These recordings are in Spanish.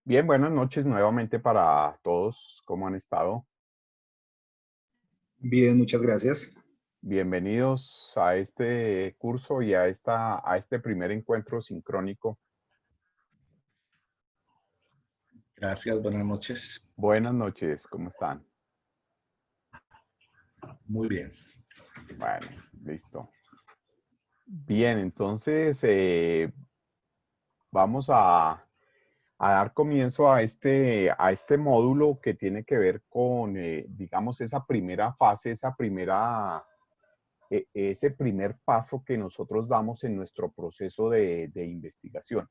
Bien, buenas noches nuevamente para todos. ¿Cómo han estado? Bien, muchas gracias. Bienvenidos a este curso y a este primer encuentro sincrónico. Gracias, buenas noches. Buenas noches, ¿cómo están? Muy bien. Bueno, listo. Bien, entonces vamos a dar comienzo a este módulo que tiene que ver con, digamos, esa primera fase, ese primer paso que nosotros damos en nuestro proceso de investigación.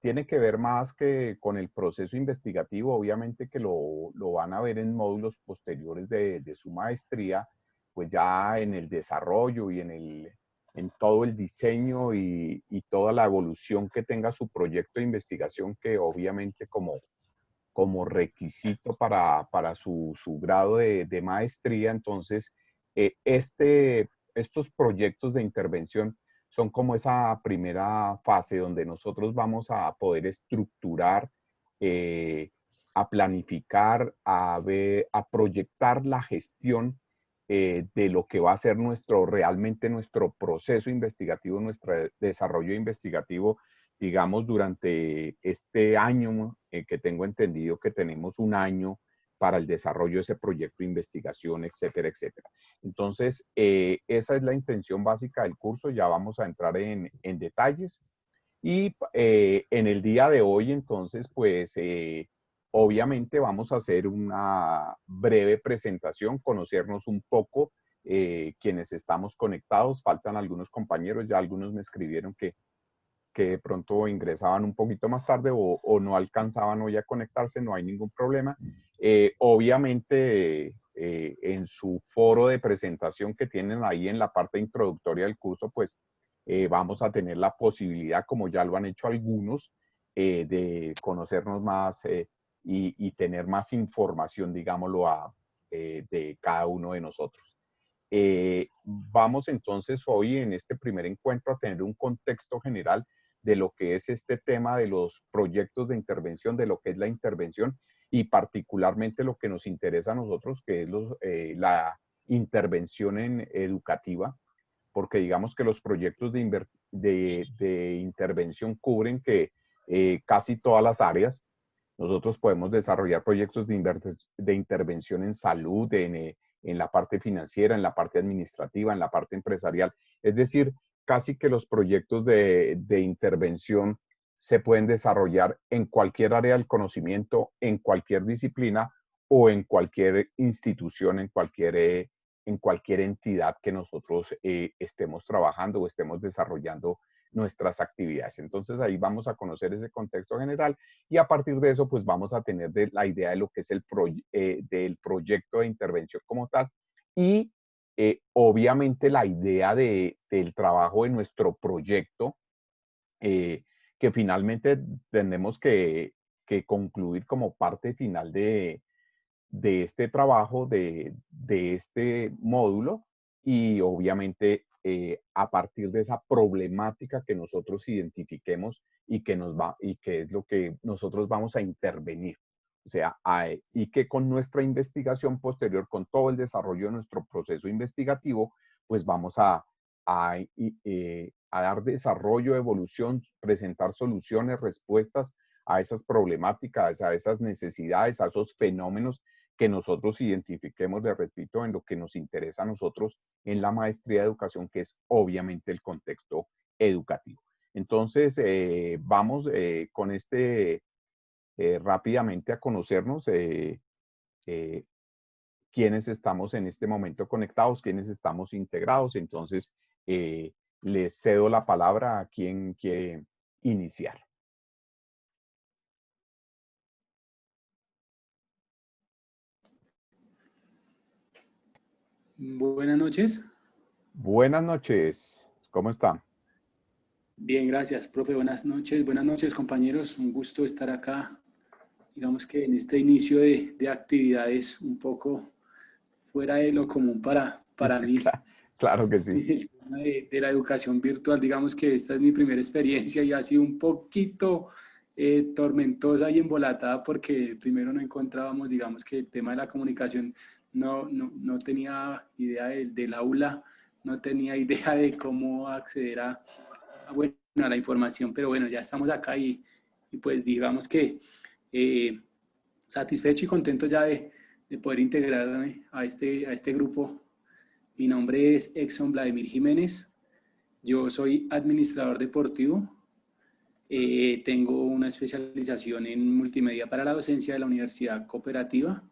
Tiene que ver más que con el proceso investigativo, obviamente que lo van a ver en módulos posteriores de su maestría, pues ya en el desarrollo y en todo el diseño y toda la evolución que tenga su proyecto de investigación, que obviamente como requisito para su grado de maestría. Entonces, estos proyectos de intervención son como esa primera fase donde nosotros vamos a poder estructurar, eh, a planificar, a proyectar la gestión de lo que va a ser realmente nuestro proceso investigativo, nuestro desarrollo investigativo, digamos, durante este año, que tengo entendido que tenemos un año para el desarrollo de ese proyecto de investigación, etcétera, etcétera. Entonces, esa es la intención básica del curso. Ya vamos a entrar en detalles. Y en el día de hoy, entonces, pues, obviamente vamos a hacer una breve presentación, conocernos un poco, quienes estamos conectados. Faltan algunos compañeros, ya algunos me escribieron que de pronto ingresaban un poquito más tarde o no alcanzaban hoy a conectarse, no hay ningún problema. Obviamente, en su foro de presentación que tienen ahí en la parte introductoria del curso, pues vamos a tener la posibilidad, como ya lo han hecho algunos, de conocernos más y tener más información, digámoslo, de cada uno de nosotros. Vamos entonces hoy en este primer encuentro a tener un contexto general de lo que es este tema de los proyectos de intervención, de lo que es la intervención y particularmente lo que nos interesa a nosotros, que es la intervención educativa, porque digamos que los proyectos de intervención cubren que casi todas las áreas. Nosotros podemos desarrollar proyectos de intervención en salud, en la parte financiera, en la parte administrativa, en la parte empresarial. Es decir, casi que los proyectos de intervención se pueden desarrollar en cualquier área del conocimiento, en cualquier disciplina o en cualquier institución, en cualquier entidad que nosotros estemos trabajando o estemos desarrollando nuestras actividades. Entonces ahí vamos a conocer ese contexto general y a partir de eso pues vamos a tener la idea de lo que es del proyecto de intervención como tal y obviamente la idea del trabajo de nuestro proyecto, eh, que finalmente tenemos que concluir como parte final de este trabajo, de este módulo y obviamente a partir de esa problemática que nosotros identifiquemos y que es lo que nosotros vamos a intervenir. O sea, y que con nuestra investigación posterior, con todo el desarrollo de nuestro proceso investigativo, pues vamos a dar desarrollo, evolución, presentar soluciones, respuestas a esas problemáticas, a esas necesidades, a esos fenómenos que nosotros identifiquemos, les repito, en lo que nos interesa a nosotros en la maestría de educación, que es obviamente el contexto educativo. Entonces, vamos con rápidamente a conocernos quiénes estamos en este momento conectados, quiénes estamos integrados. Entonces, les cedo la palabra a quien quiere iniciar. Buenas noches. Buenas noches, ¿cómo están? Bien, gracias, profe. Buenas noches, compañeros. Un gusto estar acá. Digamos que en este inicio de actividades un poco fuera de lo común para mí, Claro que sí. el tema de la educación virtual. Digamos que esta es mi primera experiencia y ha sido un poquito tormentosa y embolatada porque primero no encontrábamos, digamos que el tema de la comunicación, no tenía idea del aula, no tenía idea de cómo acceder bueno, a la información, pero bueno, ya estamos acá y pues digamos que satisfecho y contento ya de poder integrarme a este grupo. Mi nombre es Exxon Vladimir Jiménez, yo soy administrador deportivo, tengo una especialización en multimedia para la docencia de la Universidad Cooperativa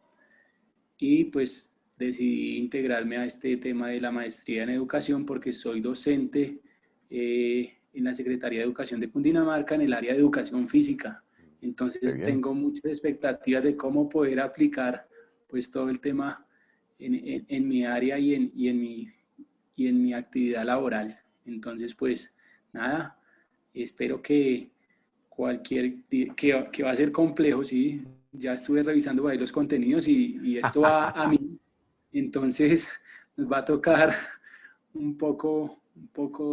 y pues decidí integrarme a este tema de la maestría en educación porque soy docente en la Secretaría de Educación de Cundinamarca en el área de educación física. Entonces tengo muchas expectativas de cómo poder aplicar pues todo el tema en mi área y en mi actividad laboral. Entonces pues nada, espero que que va a ser complejo, sí. Ya estuve revisando ahí los contenidos y esto va a mí. Entonces nos va a tocar un poco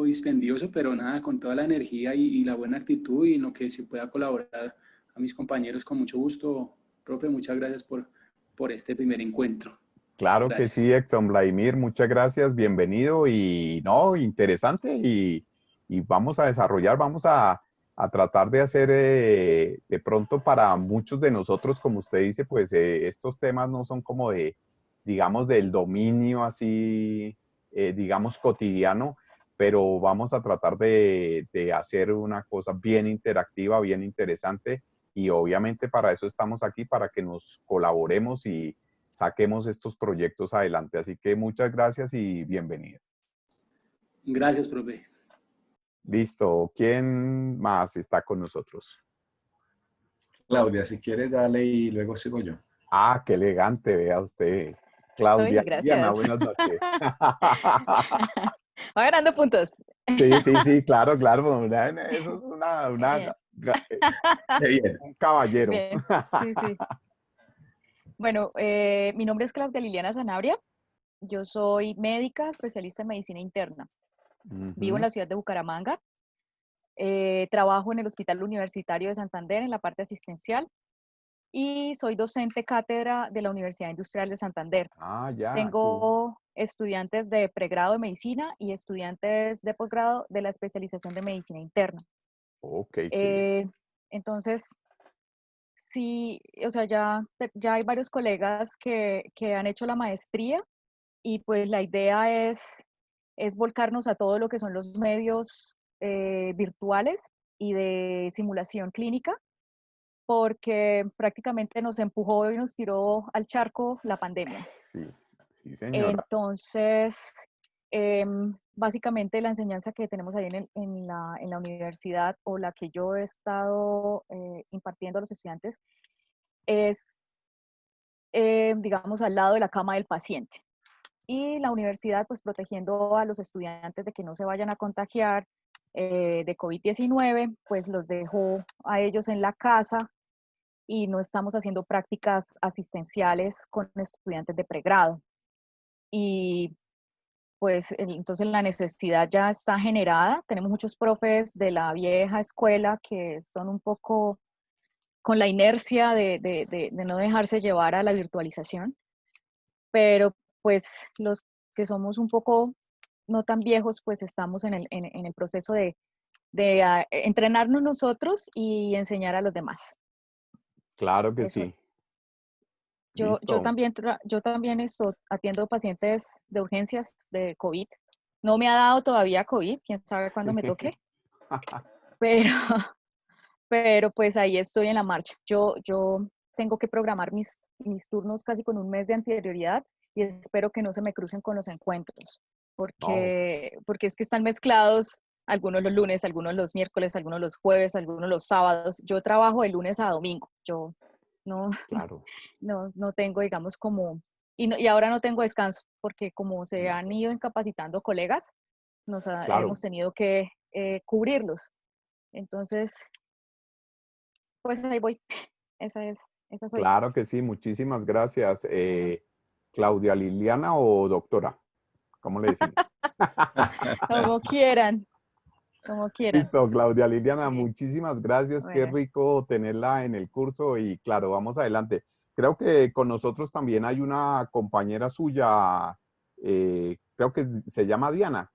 dispendioso, pero nada, con toda la energía y la buena actitud y en lo que se pueda colaborar a mis compañeros con mucho gusto. Profe, muchas gracias por este primer encuentro. Claro que Gracias. sí, Exxon Vladimir, muchas gracias, bienvenido y no, interesante y vamos a desarrollar, vamos a tratar de hacer de pronto para muchos de nosotros, como usted dice, pues estos temas no son como digamos, del dominio así, digamos, cotidiano, pero vamos a tratar de hacer una cosa bien interactiva, bien interesante y obviamente para eso estamos aquí, para que nos colaboremos y saquemos estos proyectos adelante. Así que muchas gracias y bienvenido. Gracias, profe. Listo. ¿Quién más está con nosotros? Claudia, si quieres, dale y luego sigo yo. Ah, qué elegante, vea usted. Claudia Uy, Liliana, gracias. buenas noches. Va ganando puntos. Sí, sí, sí, claro, claro. Eso es Bien. Bien. un caballero. Bien. Sí, sí. Bueno, mi nombre es Claudia Liliana Sanabria. Yo soy médica, especialista en medicina interna. Vivo en la ciudad de Bucaramanga. Trabajo en el Hospital Universitario de Santander en la parte asistencial y soy docente cátedra de la Universidad Industrial de Santander. Ah, ya. Tengo estudiantes de pregrado de medicina y estudiantes de posgrado de la especialización de medicina interna. Ok, qué bien. Entonces, sí, o sea, ya hay varios colegas que han hecho la maestría y pues la idea es volcarnos a todo lo que son los medios virtuales y de simulación clínica, porque prácticamente nos empujó y nos tiró al charco la pandemia. Sí, sí, señora. Entonces, básicamente la enseñanza que tenemos ahí en la universidad o la que yo he estado impartiendo a los estudiantes es, digamos, al lado de la cama del paciente. Y la universidad, pues, protegiendo a los estudiantes de que no se vayan a contagiar de COVID-19, pues los dejó a ellos en la casa y no estamos haciendo prácticas asistenciales con estudiantes de pregrado. Y pues entonces la necesidad ya está generada. Tenemos muchos profes de la vieja escuela que son un poco con la inercia de no dejarse llevar a la virtualización, pero pues los que somos un poco no tan viejos, pues estamos en el proceso de entrenarnos nosotros y enseñar a los demás. Claro que Eso. sí. Yo Listo. también atiendo pacientes de urgencias de COVID. No me ha dado todavía COVID, quién sabe cuándo me toque, pero, pero pues ahí estoy en la marcha. Yo tengo que programar mis turnos casi con un mes de anterioridad y espero que no se me crucen con los encuentros, No, porque es que están mezclados, algunos los lunes, algunos los miércoles, algunos los jueves, algunos los sábados. Yo trabajo de lunes a domingo, yo no, claro. no tengo, digamos, y ahora no tengo descanso, porque como se han ido incapacitando colegas, Claro. hemos tenido que cubrirlos. Entonces, pues ahí voy. Esa soy. Claro que sí, muchísimas gracias. Bueno, Claudia Liliana o doctora, ¿cómo le decimos? como quieran. como quieran. Listo, Claudia Liliana, muchísimas gracias. Qué Bueno, rico tenerla en el curso y claro, vamos adelante. Creo que con nosotros también hay una compañera suya, creo que se llama Diana,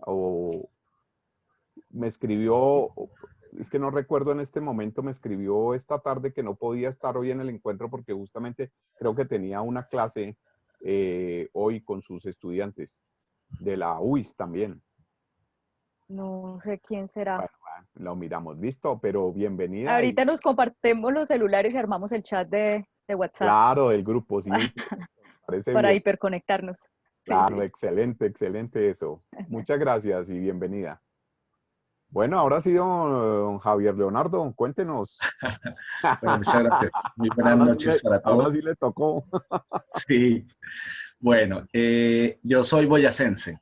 o me escribió, es que no recuerdo en este momento, me escribió esta tarde que no podía estar hoy en el encuentro porque justamente creo que tenía una clase hoy con sus estudiantes de la UIS también. no sé quién será. Bueno, bueno, lo miramos, listo, pero bienvenida y Ahorita nos compartimos los celulares y armamos el chat de WhatsApp claro, del grupo, sí, me parece para bien. hiperconectarnos. Sí, Claro, sí. excelente, excelente eso. Muchas gracias y bienvenida. Bueno, ahora sí, don Javier Leonardo, cuéntenos. Bueno, muchas gracias. Muy buenas noches para Ahora todos. sí le tocó. Sí, bueno, yo soy boyacense,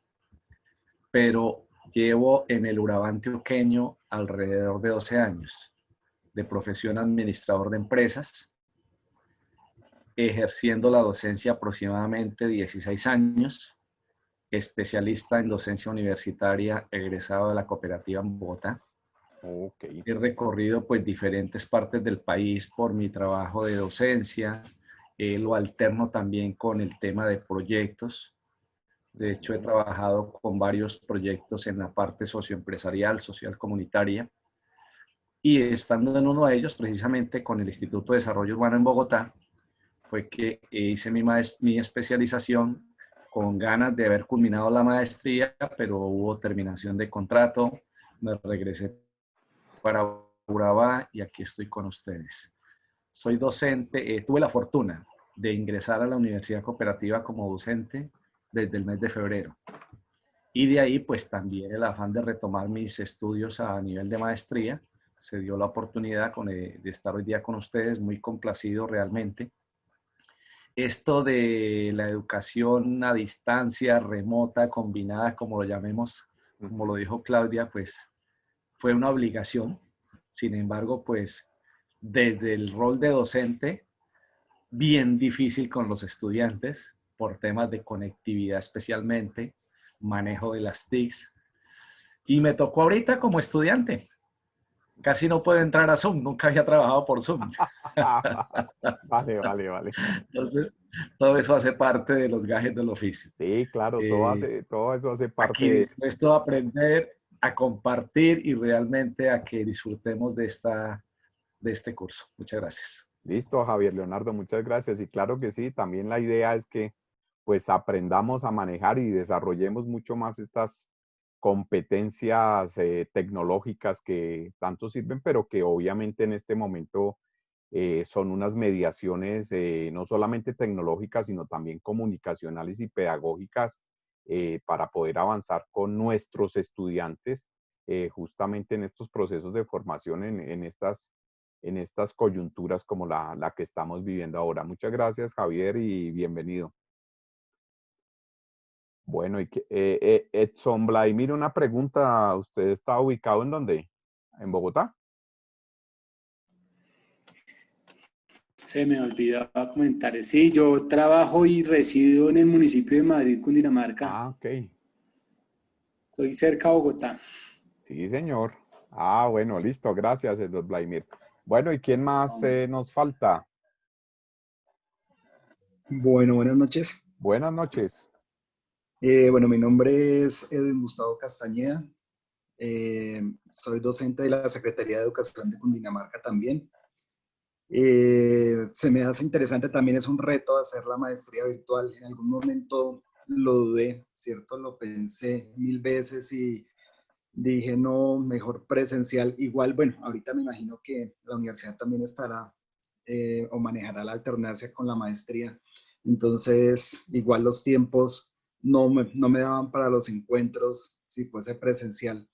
pero llevo en el Urabá antioqueño alrededor de 12 años, de profesión administrador de empresas, ejerciendo la docencia aproximadamente 16 años, especialista en docencia universitaria, egresado de la cooperativa en Bogotá. Ok. He recorrido pues diferentes partes del país por mi trabajo de docencia, lo alterno también con el tema de proyectos. De hecho, he trabajado con varios proyectos en la parte socioempresarial, social comunitaria, y estando en uno de ellos, precisamente con el Instituto de Desarrollo Urbano en Bogotá, fue que hice mi especialización con ganas de haber culminado la maestría, pero hubo terminación de contrato, me regresé para Urabá y aquí estoy con ustedes. Soy docente, tuve la fortuna de ingresar a la Universidad Cooperativa como docente desde el mes de febrero. Y de ahí, pues también el afán de retomar mis estudios a nivel de maestría, se dio la oportunidad de estar hoy día con ustedes, muy complacido realmente. Esto de la educación a distancia, remota, combinada, como lo llamemos, como lo dijo Claudia, pues fue una obligación. Sin embargo, pues desde el rol de docente, bien difícil con los estudiantes por temas de conectividad especialmente, manejo de las TICs. Y me tocó ahorita como estudiante. Casi no puedo entrar a Zoom, nunca había trabajado por Zoom. Vale, vale, vale. Entonces, todo eso hace parte de los gajes del oficio. Sí, claro, Eh, todo eso hace parte Aquí de... dispuesto a aprender, a compartir y realmente a que disfrutemos de este curso. Muchas gracias. Listo, Javier Leonardo, muchas gracias. Y claro que sí, también la idea es que pues aprendamos a manejar y desarrollemos mucho más estas competencias tecnológicas que tanto sirven, pero que obviamente en este momento son unas mediaciones no solamente tecnológicas, sino también comunicacionales y pedagógicas para poder avanzar con nuestros estudiantes justamente en estos procesos de formación, en estas coyunturas como la que estamos viviendo ahora. Muchas gracias, Javier, y bienvenido. Bueno, Edson Vladimir, una pregunta. ¿Usted está ubicado en dónde? ¿En Bogotá? Se me olvidaba comentar. Sí, yo trabajo y resido en el municipio de Madrid, Cundinamarca. Ah, ok. Estoy cerca de Bogotá. Sí, señor. Ah, bueno, listo. Gracias, Edson Vladimir. Bueno, ¿y quién más Vamos. nos falta? Bueno, buenas noches. Buenas noches. Bueno, mi nombre es Edwin Gustavo Castañeda. Soy docente de la Secretaría de Educación de Cundinamarca también. Se me hace interesante, también es un reto hacer la maestría virtual. En algún momento lo dudé, ¿cierto? Lo pensé mil veces y dije, no, mejor presencial. Igual, bueno, ahorita me imagino que la universidad también estará o manejará la alternancia con la maestría. Entonces, igual los tiempos no me daban para los encuentros si fuese presencial.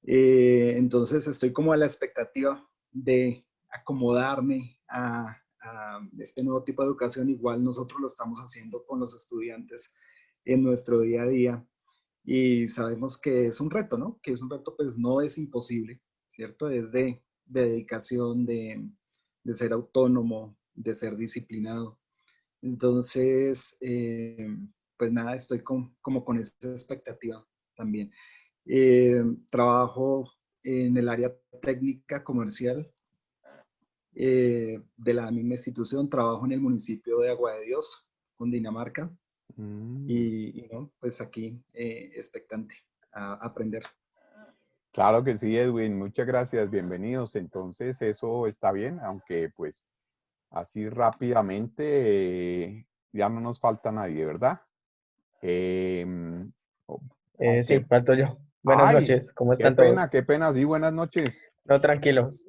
Entonces, estoy como a la expectativa de acomodarme a este nuevo tipo de educación. Igual nosotros lo estamos haciendo con los estudiantes en nuestro día a día y sabemos que es un reto, ¿no? Que es un reto, pues no es imposible, ¿cierto? Es de dedicación, de ser autónomo, de ser disciplinado. Entonces, pues nada, estoy como con esa expectativa también. Trabajo en el área técnica comercial de la misma institución. Trabajo en el municipio de Agua de Dios, Cundinamarca. Y no, pues aquí expectante a aprender. Claro que sí, Edwin, muchas gracias, bienvenidos. Entonces, eso está bien, aunque pues así rápidamente ya no nos falta nadie, ¿verdad? Sí, Aunque, falto yo. Buenas ay, noches, ¿cómo están todos? qué pena, sí, buenas noches. No, tranquilos.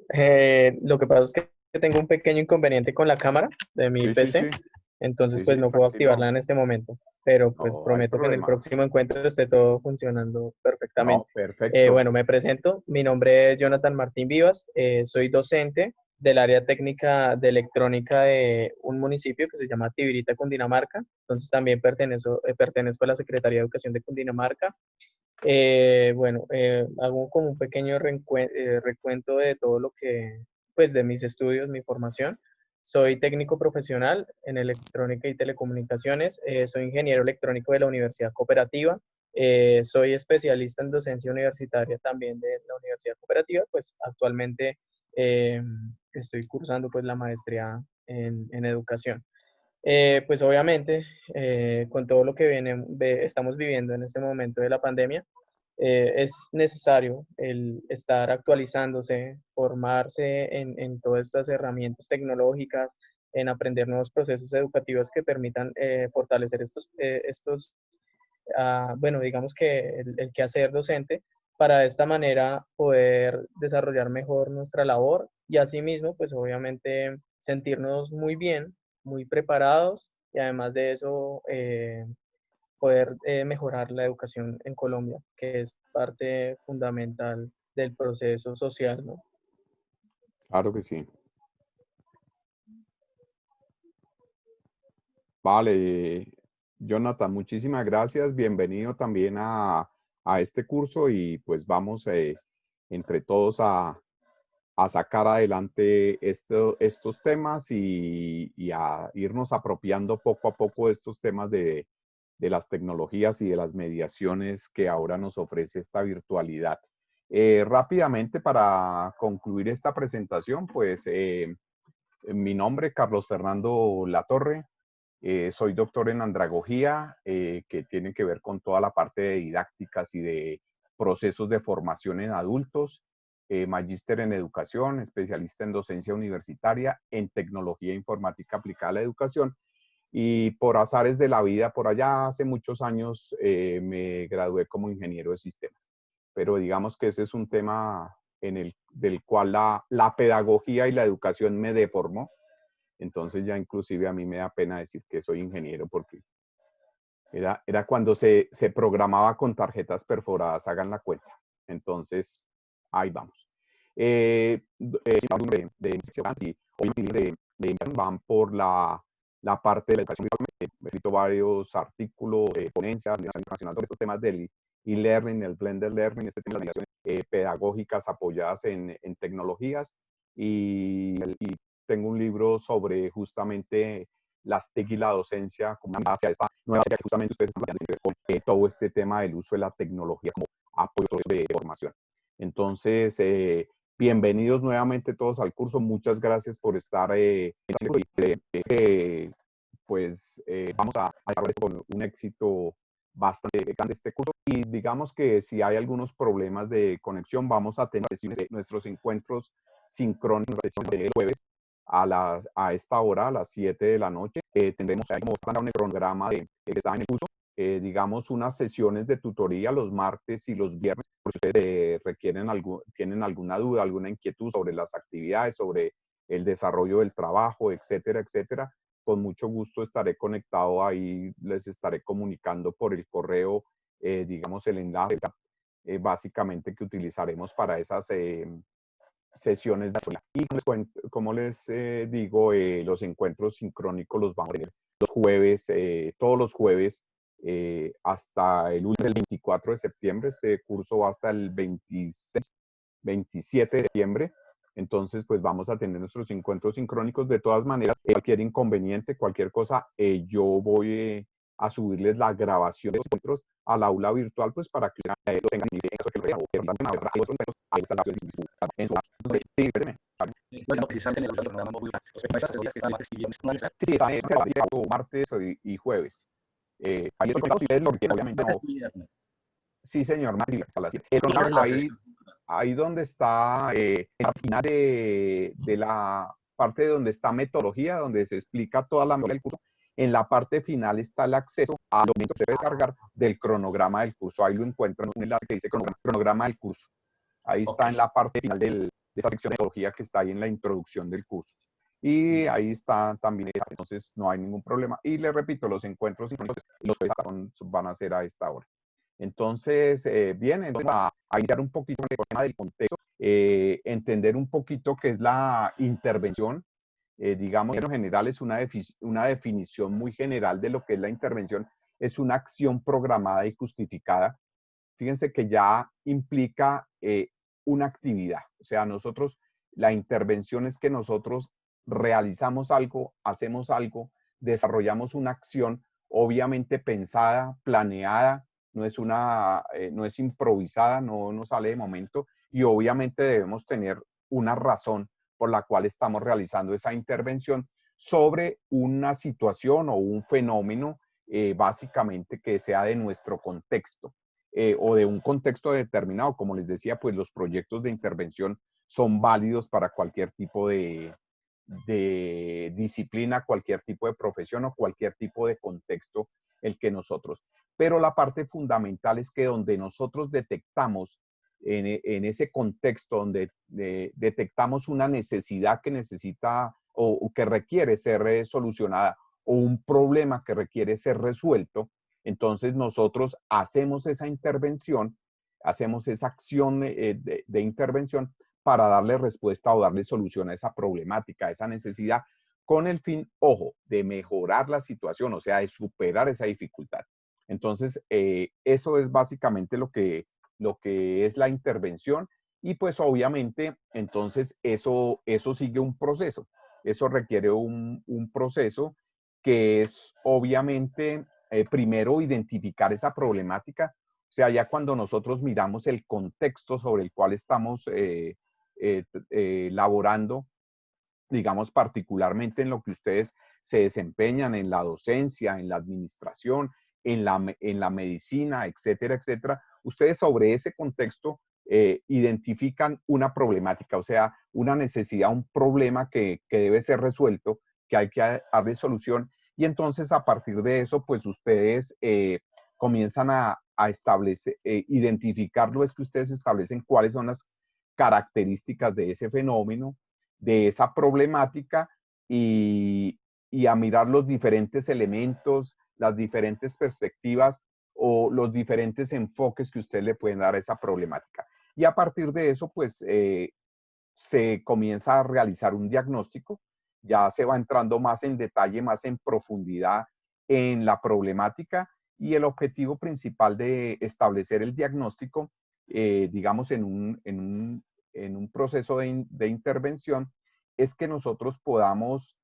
Lo que pasa es que tengo un pequeño inconveniente con la cámara de mi Sí, sí, PC, sí, entonces sí, pues sí, no puedo tranquilo, activarla en este momento, pero pues no hay prometo que en el problema. próximo encuentro esté todo funcionando No, perfectamente. perfecto. Bueno, me presento. Mi nombre es Jonathan Martín Vivas. Soy docente del área técnica de electrónica de un municipio que se llama Tibirita, Cundinamarca. Entonces también pertenezco a la Secretaría de Educación de Cundinamarca. Hago como un pequeño recuento de todo lo que, pues de mis estudios, mi formación. Soy técnico profesional en electrónica y telecomunicaciones. Soy ingeniero electrónico de la Universidad Cooperativa. Soy especialista en docencia universitaria también de la Universidad Cooperativa. Pues actualmente eh, estoy cursando pues la maestría en educación. Pues obviamente, con todo lo que estamos viviendo en este momento de la pandemia, es necesario el estar actualizándose, formarse en todas estas herramientas tecnológicas, en aprender nuevos procesos educativos que permitan fortalecer digamos que el quehacer docente, para de esta manera poder desarrollar mejor nuestra labor y asimismo, pues obviamente sentirnos muy bien, muy preparados y además de eso poder mejorar la educación en Colombia, que es parte fundamental del proceso social, ¿no? Claro que sí. Vale, Jonathan, muchísimas gracias. Bienvenido también a este curso y pues vamos entre todos a sacar adelante estos temas y a irnos apropiando poco a poco de estos temas de las tecnologías y de las mediaciones que ahora nos ofrece esta virtualidad. Rápidamente, para concluir esta presentación, pues mi nombre, Carlos Fernando Latorre. Soy doctor en andragogía, que tiene que ver con toda la parte de didácticas y de procesos de formación en adultos. Magíster en educación, especialista en docencia universitaria, en tecnología informática aplicada a la educación. Y por azares de la vida, por allá hace muchos años, me gradué como ingeniero de sistemas. Pero digamos que ese es un tema del cual la pedagogía y la educación me deformó. Entonces ya inclusive a mí me da pena decir que soy ingeniero porque era cuando se programaba con tarjetas perforadas, hagan la cuenta. Entonces, ahí vamos. Van por la parte de la educación. He escrito varios artículos, ponencias a nivel internacional sobre estos temas del e-learning, el blended learning, este tema de las mediaciones pedagógicas apoyadas en tecnologías. Y tengo un libro sobre justamente las TIC y la docencia como hacia esta nueva área que justamente ustedes están planteando con todo este tema del uso de la tecnología como apoyo de formación. Entonces, bienvenidos nuevamente todos al curso. Muchas gracias por estar vamos a desarrollar con un éxito bastante grande este curso y digamos que si hay algunos problemas de conexión vamos a tener sesiones de nuestros encuentros sincrónicos, sesiones de jueves a esta hora, a las 7 de la noche. Tendremos ahí como en el cronograma de que está en el curso, digamos unas sesiones de tutoría los martes y los viernes, por si ustedes tienen alguna duda, alguna inquietud sobre las actividades, sobre el desarrollo del trabajo, etcétera, etcétera. Con mucho gusto estaré conectado ahí, les estaré comunicando por el correo, digamos, el enlace básicamente que utilizaremos para esas sesiones de escuela. Y como les digo, los encuentros sincrónicos los vamos a tener los jueves, todos los jueves, hasta el 24 de septiembre. Este curso va hasta el 27 de septiembre. Entonces, pues vamos a tener nuestros encuentros sincrónicos. De todas maneras, cualquier inconveniente, cualquier cosa, yo voy a subirles la grabación de los encuentros al aula virtual, pues para que lo tengan en eso que lo vean, o que ahí está la en su sí, espéreme. Bueno, precisamente en el programa móvil, los periodistas que están Sí, está en martes y jueves. Ahí estoy contando si ustedes lo requieren, obviamente no. Sí, señor, más diversas a las 7. El programa ahí donde está, en la final de la parte donde está metodología, donde se explica toda la metodología del curso, en la parte final está el acceso a documentos que se debe descargar del cronograma del curso. Ahí lo encuentran en un enlace que dice cronograma del curso. Ahí está en la parte final de esa sección de metodología que está ahí en la introducción del curso. Y ahí está también, entonces no hay ningún problema. Y les repito, los encuentros los van a ser a esta hora. Entonces, bien, entonces a iniciar un poquito con el tema del contexto, entender un poquito qué es la intervención. Digamos, en general es una definición muy general de lo que es la intervención. Es una acción programada y justificada. Fíjense que ya implica una actividad. O sea, nosotros, la intervención es que nosotros realizamos algo, hacemos algo, desarrollamos una acción, obviamente pensada, planeada, no es improvisada, no nos sale de momento, y obviamente debemos tener una razón por la cual estamos realizando esa intervención sobre una situación o un fenómeno básicamente que sea de nuestro contexto o de un contexto determinado. Como les decía, pues los proyectos de intervención son válidos para cualquier tipo de disciplina, cualquier tipo de profesión o cualquier tipo de contexto el que nosotros. Pero la parte fundamental es que donde nosotros detectamos en ese contexto, donde detectamos una necesidad que necesita o que requiere ser solucionada o un problema que requiere ser resuelto, entonces nosotros hacemos esa intervención, hacemos esa acción de intervención para darle respuesta o darle solución a esa problemática, a esa necesidad, con el fin, ojo, de mejorar la situación, o sea, de superar esa dificultad. Entonces, eso es básicamente lo que es la intervención y pues obviamente, entonces, eso sigue un proceso. Eso requiere un proceso que es obviamente, primero, identificar esa problemática. O sea, ya cuando nosotros miramos el contexto sobre el cual estamos laborando, digamos, particularmente en lo que ustedes se desempeñan en la docencia, en la administración, en la medicina, etcétera, etcétera, ustedes sobre ese contexto identifican una problemática, o sea, una necesidad, un problema que debe ser resuelto, que hay que darle solución, y entonces a partir de eso, pues ustedes comienzan a establecer, identificarlo, es que ustedes establecen cuáles son las características de ese fenómeno, de esa problemática y a mirar los diferentes elementos, las diferentes perspectivas o los diferentes enfoques que ustedes le pueden dar a esa problemática. Y a partir de eso, pues, se comienza a realizar un diagnóstico, ya se va entrando más en detalle, más en profundidad en la problemática y el objetivo principal de establecer el diagnóstico, digamos, en un proceso de intervención, es que nosotros podamos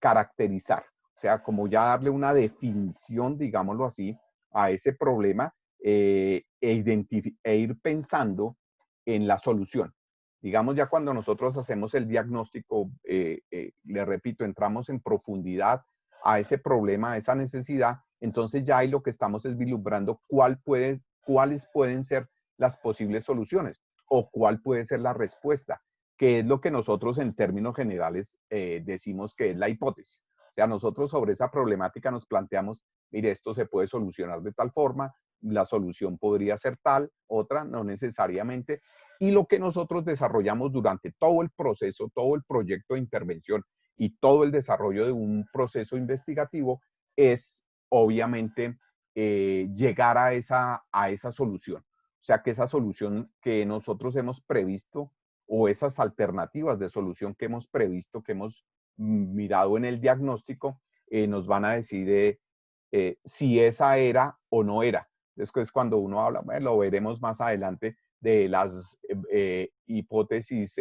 caracterizar, o sea, como ya darle una definición, digámoslo así, a ese problema e ir pensando en la solución. Digamos, ya cuando nosotros hacemos el diagnóstico, le repito, entramos en profundidad a ese problema, a esa necesidad, entonces ya ahí lo que estamos es vislumbrando cuáles pueden ser las posibles soluciones o cuál puede ser la respuesta, que es lo que nosotros en términos generales decimos que es la hipótesis. O sea, nosotros sobre esa problemática nos planteamos, mire, esto se puede solucionar de tal forma, la solución podría ser tal, otra, no necesariamente. Y lo que nosotros desarrollamos durante todo el proceso, todo el proyecto de intervención y todo el desarrollo de un proceso investigativo es, obviamente, llegar a esa solución. O sea, que esa solución que nosotros hemos previsto o esas alternativas de solución que hemos previsto, que hemos mirado en el diagnóstico, nos van a decir si esa era o no era. Después, cuando uno habla, bueno, lo veremos más adelante, de las hipótesis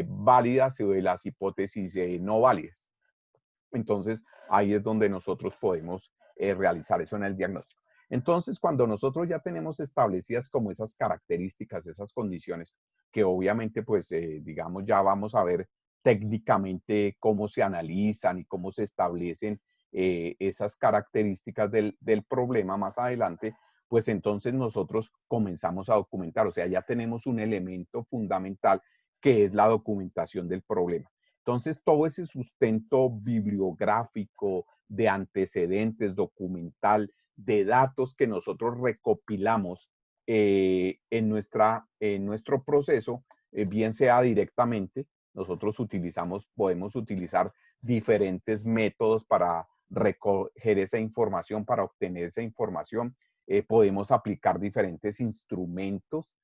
válidas o de las hipótesis no válidas. Entonces, ahí es donde nosotros podemos realizar eso en el diagnóstico. Entonces, cuando nosotros ya tenemos establecidas como esas características, esas condiciones, que obviamente, pues, digamos, ya vamos a ver técnicamente cómo se analizan y cómo se establecen esas características del problema más adelante, pues entonces nosotros comenzamos a documentar, o sea, ya tenemos un elemento fundamental que es la documentación del problema. Entonces, todo ese sustento bibliográfico, de antecedentes, documental, de datos que nosotros recopilamos en nuestro proceso, bien sea directamente, nosotros podemos utilizar diferentes métodos para recoger esa información, para obtener esa información. Podemos aplicar diferentes instrumentos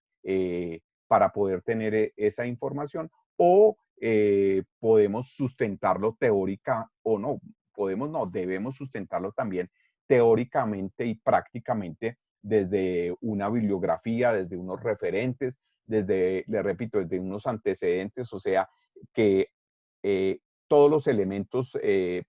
para poder tener esa información o podemos sustentarlo teórica o no, debemos sustentarlo también teóricamente y prácticamente desde una bibliografía, desde unos referentes, le repito, desde unos antecedentes, o sea, que todos los elementos de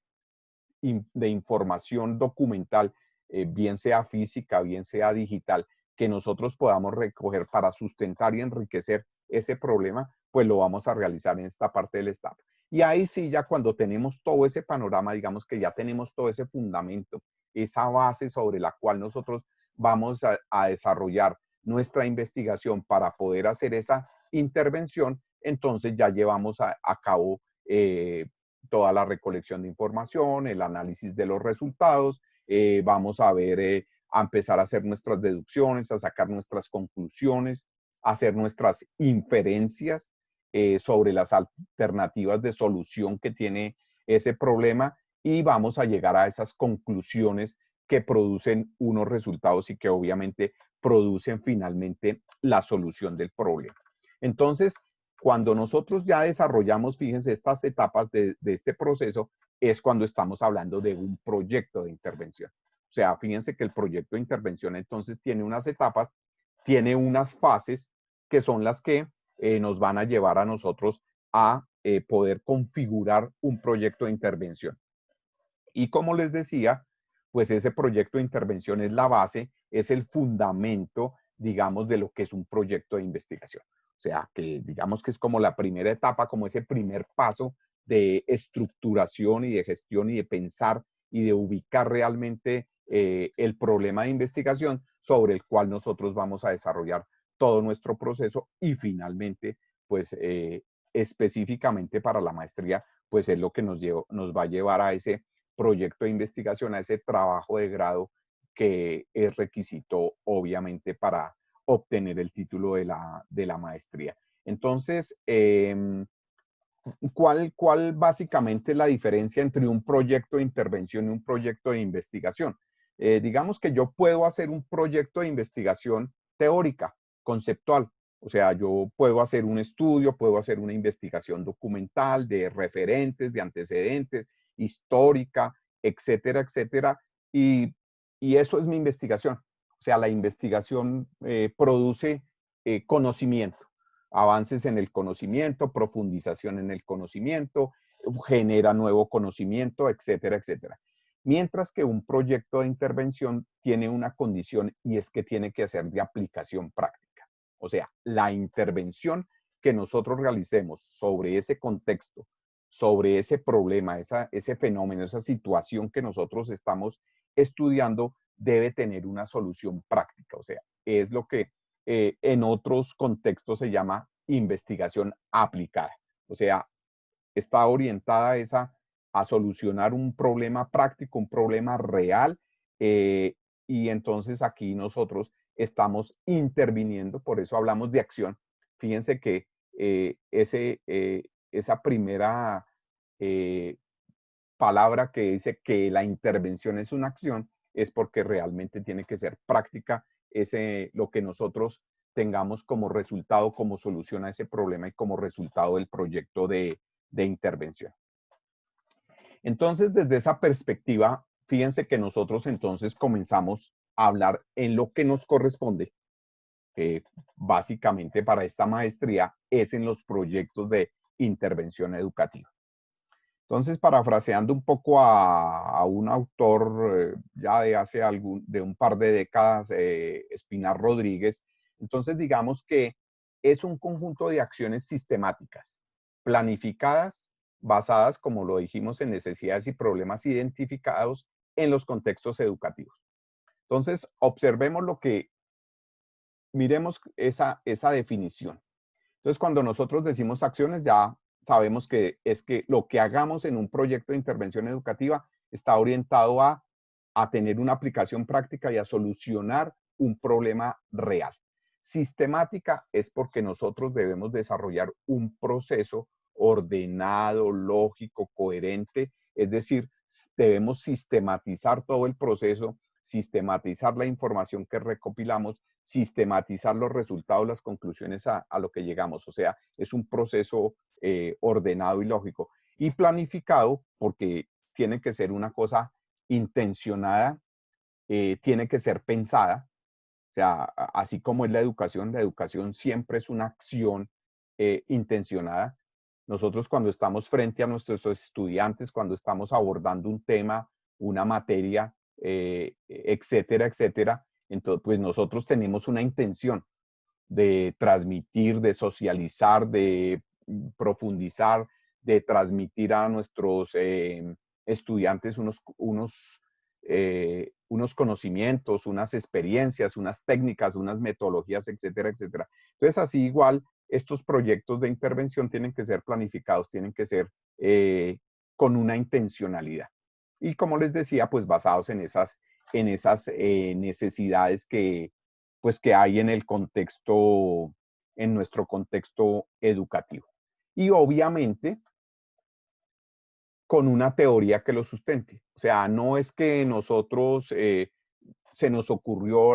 información documental, bien sea física, bien sea digital, que nosotros podamos recoger para sustentar y enriquecer ese problema, pues lo vamos a realizar en esta parte del STAP. Y ahí sí, ya cuando tenemos todo ese panorama, digamos que ya tenemos todo ese fundamento, esa base sobre la cual nosotros vamos a desarrollar nuestra investigación para poder hacer esa intervención, entonces ya llevamos a cabo toda la recolección de información, el análisis de los resultados, vamos a ver, a empezar a hacer nuestras deducciones, a sacar nuestras conclusiones, a hacer nuestras inferencias sobre las alternativas de solución que tiene ese problema y vamos a llegar a esas conclusiones que producen unos resultados y que obviamente producen finalmente la solución del problema. Entonces, cuando nosotros ya desarrollamos, fíjense, estas etapas de este proceso, es cuando estamos hablando de un proyecto de intervención. O sea, fíjense que el proyecto de intervención entonces tiene unas etapas, tiene unas fases que son las que nos van a llevar a nosotros a poder configurar un proyecto de intervención. Y como les decía, pues ese proyecto de intervención es la base, es el fundamento, digamos, de lo que es un proyecto de investigación. O sea, que digamos que es como la primera etapa, como ese primer paso de estructuración y de gestión y de pensar y de ubicar realmente el problema de investigación sobre el cual nosotros vamos a desarrollar todo nuestro proceso y finalmente, pues específicamente para la maestría, pues es lo que nos va a llevar a ese proyecto de investigación, a ese trabajo de grado que es requisito obviamente para obtener el título de la maestría. Entonces, ¿cuál básicamente es la diferencia entre un proyecto de intervención y un proyecto de investigación? Digamos que yo puedo hacer un proyecto de investigación teórica, conceptual. O sea, yo puedo hacer un estudio, puedo hacer una investigación documental de referentes, de antecedentes, histórica, etcétera, etcétera. Y eso es mi investigación. O sea, la investigación produce conocimiento, avances en el conocimiento, profundización en el conocimiento, genera nuevo conocimiento, etcétera, etcétera. Mientras que un proyecto de intervención tiene una condición y es que tiene que ser de aplicación práctica. O sea, la intervención que nosotros realicemos sobre ese contexto, sobre ese problema, ese fenómeno, esa situación que nosotros estamos estudiando, debe tener una solución práctica. O sea, es lo que en otros contextos se llama investigación aplicada. O sea, está orientada a solucionar un problema práctico, un problema real, y entonces aquí nosotros estamos interviniendo, por eso hablamos de acción. Fíjense que esa primera palabra que dice que la intervención es una acción, es porque realmente tiene que ser práctica lo que nosotros tengamos como resultado, como solución a ese problema y como resultado del proyecto de intervención. Entonces, desde esa perspectiva, fíjense que nosotros entonces comenzamos a hablar en lo que nos corresponde, básicamente para esta maestría, es en los proyectos de intervención educativa. Entonces, parafraseando un poco a un autor ya de un par de décadas, Espinar Rodríguez, entonces digamos que es un conjunto de acciones sistemáticas, planificadas, basadas, como lo dijimos, en necesidades y problemas identificados en los contextos educativos. Entonces, observemos miremos esa definición. Entonces, cuando nosotros decimos acciones, ya sabemos que es que lo que hagamos en un proyecto de intervención educativa está orientado a tener una aplicación práctica y a solucionar un problema real. Sistemática es porque nosotros debemos desarrollar un proceso ordenado, lógico, coherente, es decir, debemos sistematizar todo el proceso, sistematizar la información que recopilamos, sistematizar los resultados, las conclusiones a lo que llegamos. O sea, es un proceso ordenado y lógico. Y planificado porque tiene que ser una cosa intencionada, tiene que ser pensada. O sea, así como es la educación siempre es una acción intencionada. Nosotros cuando estamos frente a nuestros estudiantes, cuando estamos abordando un tema, una materia, etcétera, etcétera, entonces pues nosotros tenemos una intención de transmitir, de socializar, de profundizar, de transmitir a nuestros estudiantes unos conocimientos, unas experiencias, unas técnicas, unas metodologías, etcétera, etcétera. Entonces, así igual, estos proyectos de intervención tienen que ser planificados, tienen que ser con una intencionalidad. Y como les decía, pues basados en esas necesidades pues, que hay en el contexto, en nuestro contexto educativo. Y obviamente, con una teoría que lo sustente. O sea, no es que nosotros se nos ocurrió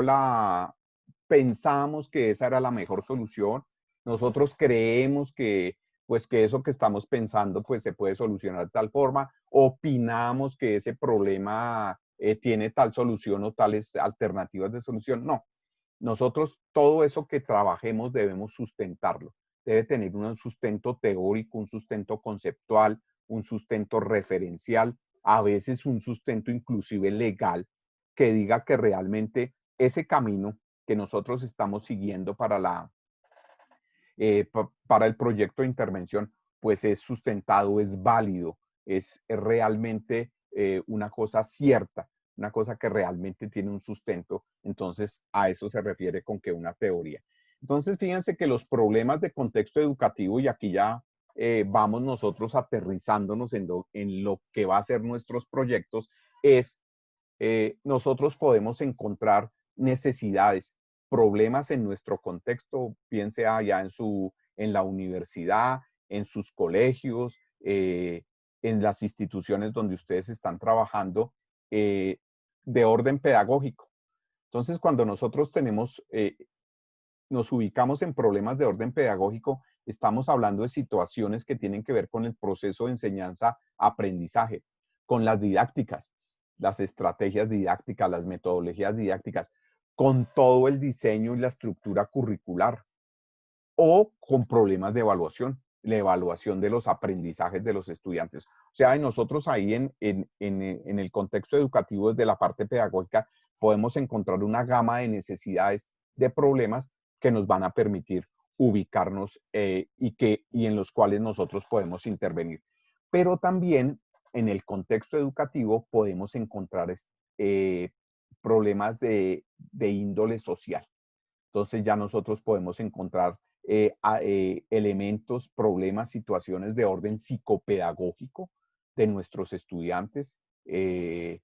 pensamos que esa era la mejor solución, nosotros creemos que pues que eso que estamos pensando pues se puede solucionar de tal forma, opinamos que ese problema tiene tal solución o tales alternativas de solución. No, nosotros todo eso que trabajemos debemos sustentarlo. Debe tener un sustento teórico, un sustento conceptual, un sustento referencial, a veces un sustento inclusive legal, que diga que realmente ese camino que nosotros estamos siguiendo para el proyecto de intervención, pues es sustentado, es válido, es realmente una cosa cierta, una cosa que realmente tiene un sustento. Entonces, a eso se refiere con que una teoría. Entonces, fíjense que los problemas de contexto educativo, y aquí ya vamos nosotros aterrizándonos en lo que va a ser nuestros proyectos, es nosotros podemos encontrar necesidades, problemas en nuestro contexto, bien sea ya en la universidad, en sus colegios, en las instituciones donde ustedes están trabajando, de orden pedagógico. Entonces, cuando nosotros nos ubicamos en problemas de orden pedagógico, estamos hablando de situaciones que tienen que ver con el proceso de enseñanza-aprendizaje, con las didácticas, las estrategias didácticas, las metodologías didácticas, con todo el diseño y la estructura curricular, o con problemas de evaluación, la evaluación de los aprendizajes de los estudiantes. O sea, nosotros ahí en el contexto educativo, desde la parte pedagógica, podemos encontrar una gama de necesidades, de problemas que nos van a permitir ubicarnos y en los cuales nosotros podemos intervenir. Pero también en el contexto educativo podemos encontrar problemas de índole social. Entonces ya nosotros podemos encontrar elementos, problemas, situaciones de orden psicopedagógico de nuestros estudiantes, de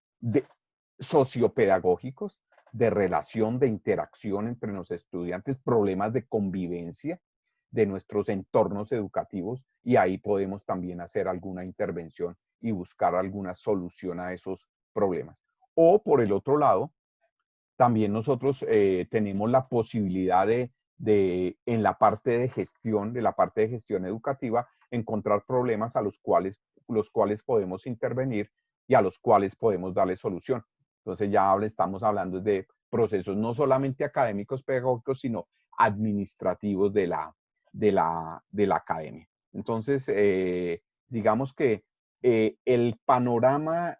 sociopedagógicos, de relación, de interacción entre los estudiantes, problemas de convivencia de nuestros entornos educativos, y ahí podemos también hacer alguna intervención y buscar alguna solución a esos problemas. O por el otro lado, también nosotros tenemos la posibilidad en la parte de gestión, educativa, encontrar problemas a los cuales podemos intervenir y a los cuales podemos darle solución. Entonces ya estamos hablando de procesos no solamente académicos, pedagógicos, sino administrativos de la academia. Entonces, digamos que el panorama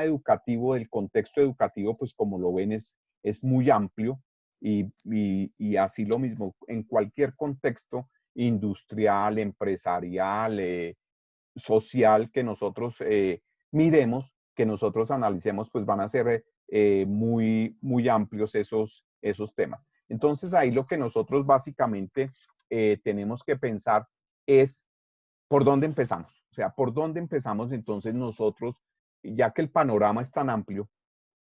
educativo, del contexto educativo, pues como lo ven, es muy amplio y así lo mismo, en cualquier contexto industrial, empresarial, social que nosotros miremos, que nosotros analicemos, pues van a ser muy amplios esos temas. Entonces ahí lo que nosotros básicamente tenemos que pensar es por dónde empezamos. O sea, por dónde empezamos entonces nosotros, ya que el panorama es tan amplio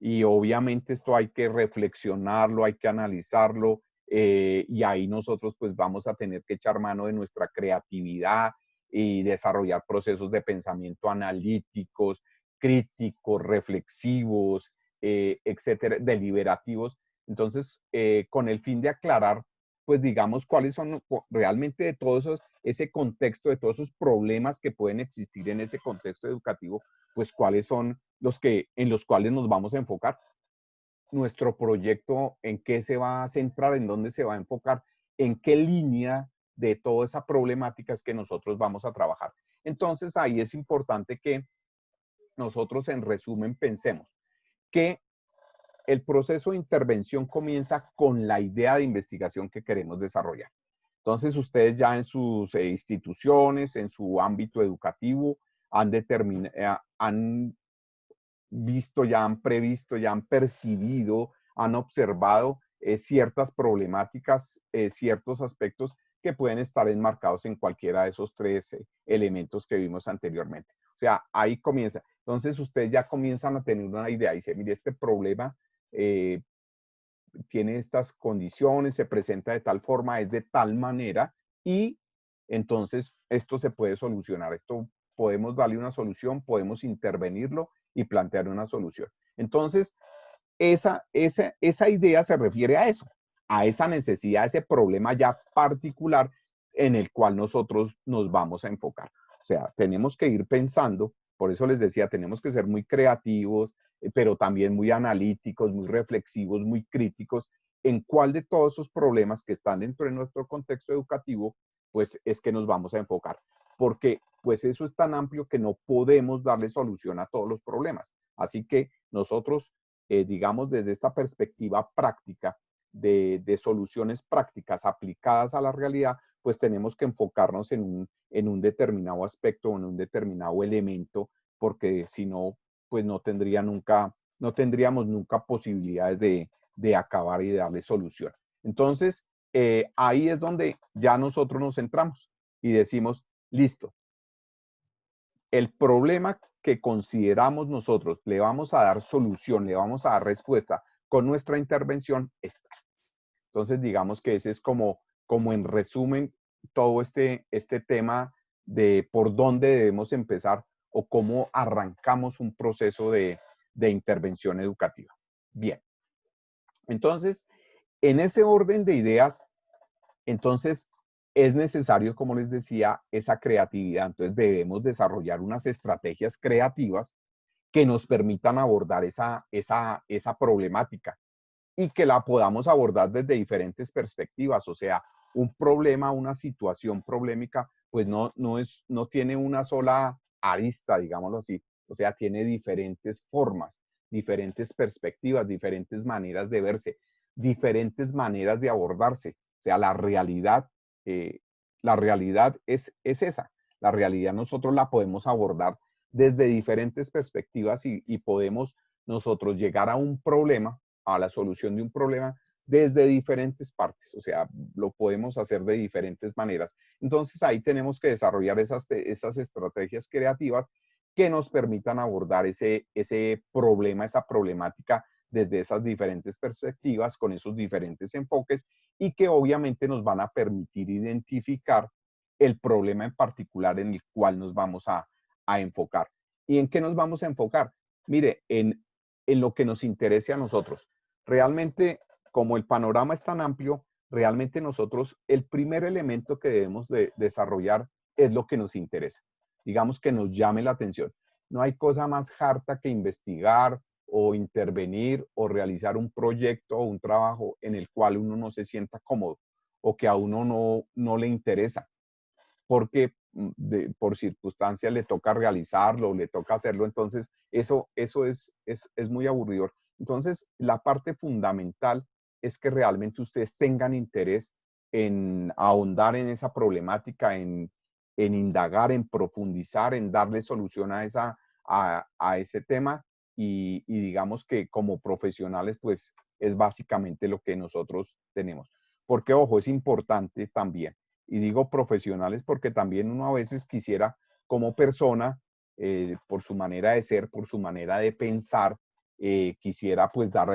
y obviamente esto hay que reflexionarlo, hay que analizarlo y ahí nosotros pues vamos a tener que echar mano de nuestra creatividad y desarrollar procesos de pensamiento analíticos, críticos, reflexivos, etcétera, deliberativos. Entonces, con el fin de aclarar, pues digamos, cuáles son realmente de todo ese contexto, de todos esos problemas que pueden existir en ese contexto educativo, pues cuáles son en los cuales nos vamos a enfocar. Nuestro proyecto, en qué se va a centrar, en dónde se va a enfocar, en qué línea de toda esa problemática es que nosotros vamos a trabajar. Entonces ahí es importante que nosotros en resumen pensemos que el proceso de intervención comienza con la idea de investigación que queremos desarrollar. Entonces, ustedes ya en sus instituciones, en su ámbito educativo, han visto, ya han previsto, ya han percibido, han observado ciertas problemáticas, ciertos aspectos que pueden estar enmarcados en cualquiera de esos tres elementos que vimos anteriormente. O sea, ahí comienza. Entonces, ustedes ya comienzan a tener una idea. Dice, mire, este problema tiene estas condiciones, se presenta de tal forma, es de tal manera y entonces esto se puede solucionar. Esto podemos darle una solución, podemos intervenirlo y plantear una solución. Entonces, esa idea se refiere a esa necesidad, a ese problema ya particular en el cual nosotros nos vamos a enfocar. O sea, tenemos que ir pensando, por eso les decía, tenemos que ser muy creativos, pero también muy analíticos, muy reflexivos, muy críticos, en cuál de todos esos problemas que están dentro de nuestro contexto educativo, pues es que nos vamos a enfocar. Porque pues eso es tan amplio que no podemos darle solución a todos los problemas. Así que nosotros, digamos, desde esta perspectiva práctica de soluciones prácticas aplicadas a la realidad, pues tenemos que enfocarnos en un determinado aspecto, en un determinado elemento, porque si no, pues no tendríamos nunca posibilidades de acabar y de darle solución. Entonces, ahí es donde ya nosotros nos centramos y decimos, listo, el problema que consideramos nosotros, le vamos a dar solución, le vamos a dar respuesta con nuestra intervención, está. Entonces, digamos que ese es como en resumen todo este tema de por dónde debemos empezar o cómo arrancamos un proceso de intervención educativa. Bien. Entonces, en ese orden de ideas, entonces es necesario, como les decía, esa creatividad. Entonces debemos desarrollar unas estrategias creativas que nos permitan abordar esa problemática y que la podamos abordar desde diferentes perspectivas. O sea, un problema, una situación problemática, pues no tiene una sola arista, digámoslo así. O sea, tiene diferentes formas, diferentes perspectivas, diferentes maneras de verse, diferentes maneras de abordarse. O sea, la realidad es esa. La realidad nosotros la podemos abordar desde diferentes perspectivas y podemos nosotros llegar a un problema, a la solución de un problema desde diferentes partes, o sea, lo podemos hacer de diferentes maneras. Entonces ahí tenemos que desarrollar esas estrategias creativas que nos permitan abordar ese problema, esa problemática desde esas diferentes perspectivas, con esos diferentes enfoques y que obviamente nos van a permitir identificar el problema en particular en el cual nos vamos a enfocar. ¿Y en qué nos vamos a enfocar? Mire, en lo que nos interese a nosotros. Realmente, como el panorama es tan amplio, realmente nosotros, el primer elemento que debemos de desarrollar es lo que nos interesa. Digamos que nos llame la atención. No hay cosa más harta que investigar o intervenir o realizar un proyecto o un trabajo en el cual uno no se sienta cómodo o que a uno no le interesa. Porque por circunstancias le toca realizarlo, le toca hacerlo, entonces eso es muy aburridor. Entonces, la parte fundamental es que realmente ustedes tengan interés en ahondar en esa problemática, en indagar, en profundizar, en darle solución a ese tema y digamos que como profesionales, pues es básicamente lo que nosotros tenemos. Porque, ojo, es importante también, y digo profesionales porque también uno a veces quisiera como persona, por su manera de ser, por su manera de pensar, quisiera pues dar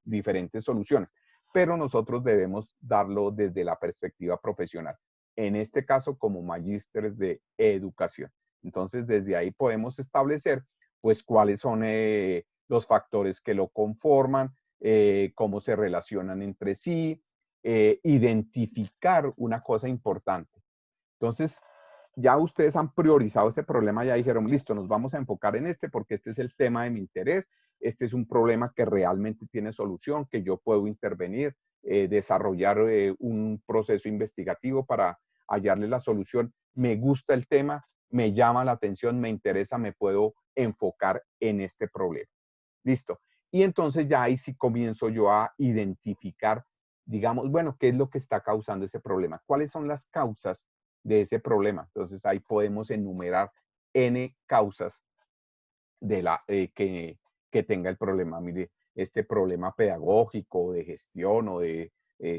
diferentes soluciones, pero nosotros debemos darlo desde la perspectiva profesional, en este caso como magísteres de educación. Entonces, desde ahí podemos establecer pues cuáles son los factores que lo conforman, cómo se relacionan entre sí, identificar una cosa importante. Entonces, ya ustedes han priorizado ese problema, ya dijeron, listo, nos vamos a enfocar en este porque este es el tema de mi interés, este es un problema que realmente tiene solución, que yo puedo intervenir, desarrollar un proceso investigativo para hallarle la solución. Me gusta el tema, me llama la atención, me interesa, me puedo enfocar en este problema. Listo. Y entonces ya ahí sí comienzo yo a identificar, digamos, bueno, ¿qué es lo que está causando ese problema? ¿Cuáles son las causas de ese problema? Entonces ahí podemos enumerar N causas de que tenga el problema. Mire, este problema pedagógico, de gestión o de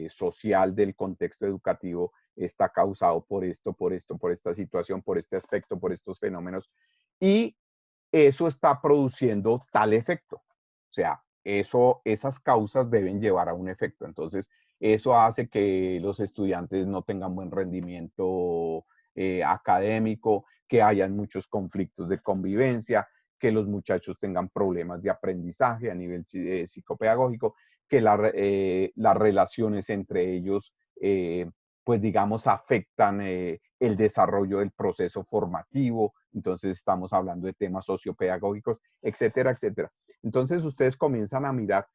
social del contexto educativo está causado por esto, por esta situación, por este aspecto, por estos fenómenos. Y eso está produciendo tal efecto. O sea, esas causas deben llevar a un efecto. Entonces, eso hace que los estudiantes no tengan buen rendimiento académico, que hayan muchos conflictos de convivencia, que los muchachos tengan problemas de aprendizaje a nivel psicopedagógico, que las relaciones entre ellos, pues digamos, afectan el desarrollo del proceso formativo. Entonces estamos hablando de temas sociopedagógicos, etcétera, etcétera. Entonces ustedes comienzan a mirar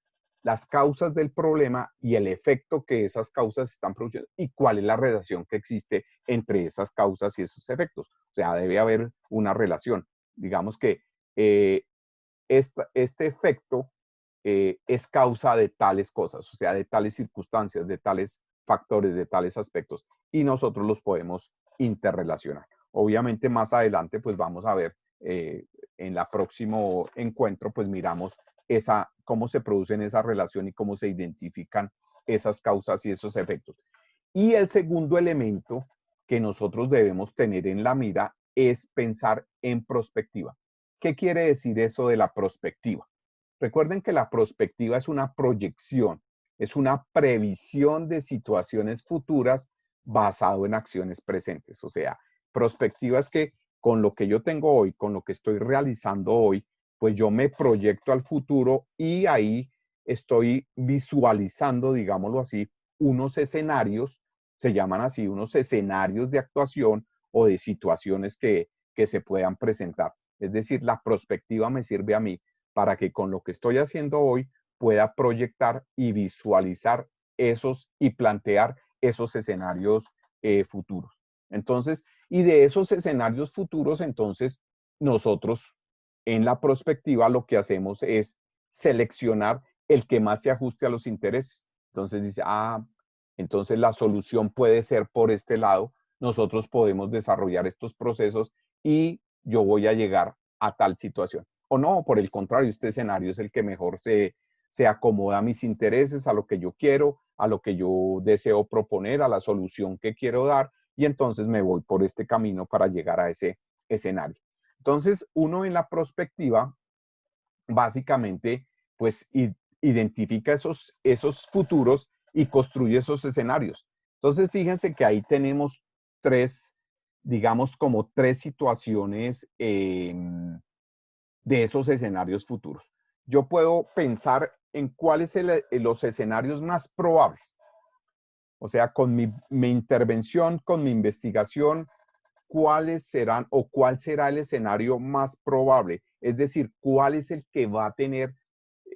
las causas del problema y el efecto que esas causas están produciendo y cuál es la relación que existe entre esas causas y esos efectos. O sea, debe haber una relación. Digamos que este efecto es causa de tales cosas, o sea, de tales circunstancias, de tales factores, de tales aspectos, y nosotros los podemos interrelacionar. Obviamente más adelante, pues vamos a ver en el próximo encuentro, pues miramos cómo se producen esa relación y cómo se identifican esas causas y esos efectos. Y el segundo elemento que nosotros debemos tener en la mira es pensar en prospectiva. ¿Qué quiere decir eso de la prospectiva? Recuerden que la prospectiva es una proyección, es una previsión de situaciones futuras basado en acciones presentes. O sea, prospectiva es que con lo que yo tengo hoy, con lo que estoy realizando hoy, pues yo me proyecto al futuro y ahí estoy visualizando, digámoslo así, unos escenarios, se llaman así, unos escenarios de actuación o de situaciones que se puedan presentar. Es decir, la prospectiva me sirve a mí para que con lo que estoy haciendo hoy pueda proyectar y visualizar y plantear esos escenarios futuros. Entonces, y de esos escenarios futuros, entonces, nosotros en la prospectiva lo que hacemos es seleccionar el que más se ajuste a los intereses. Entonces dice, entonces la solución puede ser por este lado, nosotros podemos desarrollar estos procesos y yo voy a llegar a tal situación. O no, por el contrario, este escenario es el que mejor se acomoda a mis intereses, a lo que yo quiero, a lo que yo deseo proponer, a la solución que quiero dar, y entonces me voy por este camino para llegar a ese escenario. Entonces, uno en la prospectiva, básicamente, pues identifica esos futuros y construye esos escenarios. Entonces, fíjense que ahí tenemos digamos, como tres situaciones de esos escenarios futuros. Yo puedo pensar en cuáles son los escenarios más probables. O sea, con mi intervención, con mi investigación, cuáles serán o cuál será el escenario más probable. Es decir, cuál es el que va a tener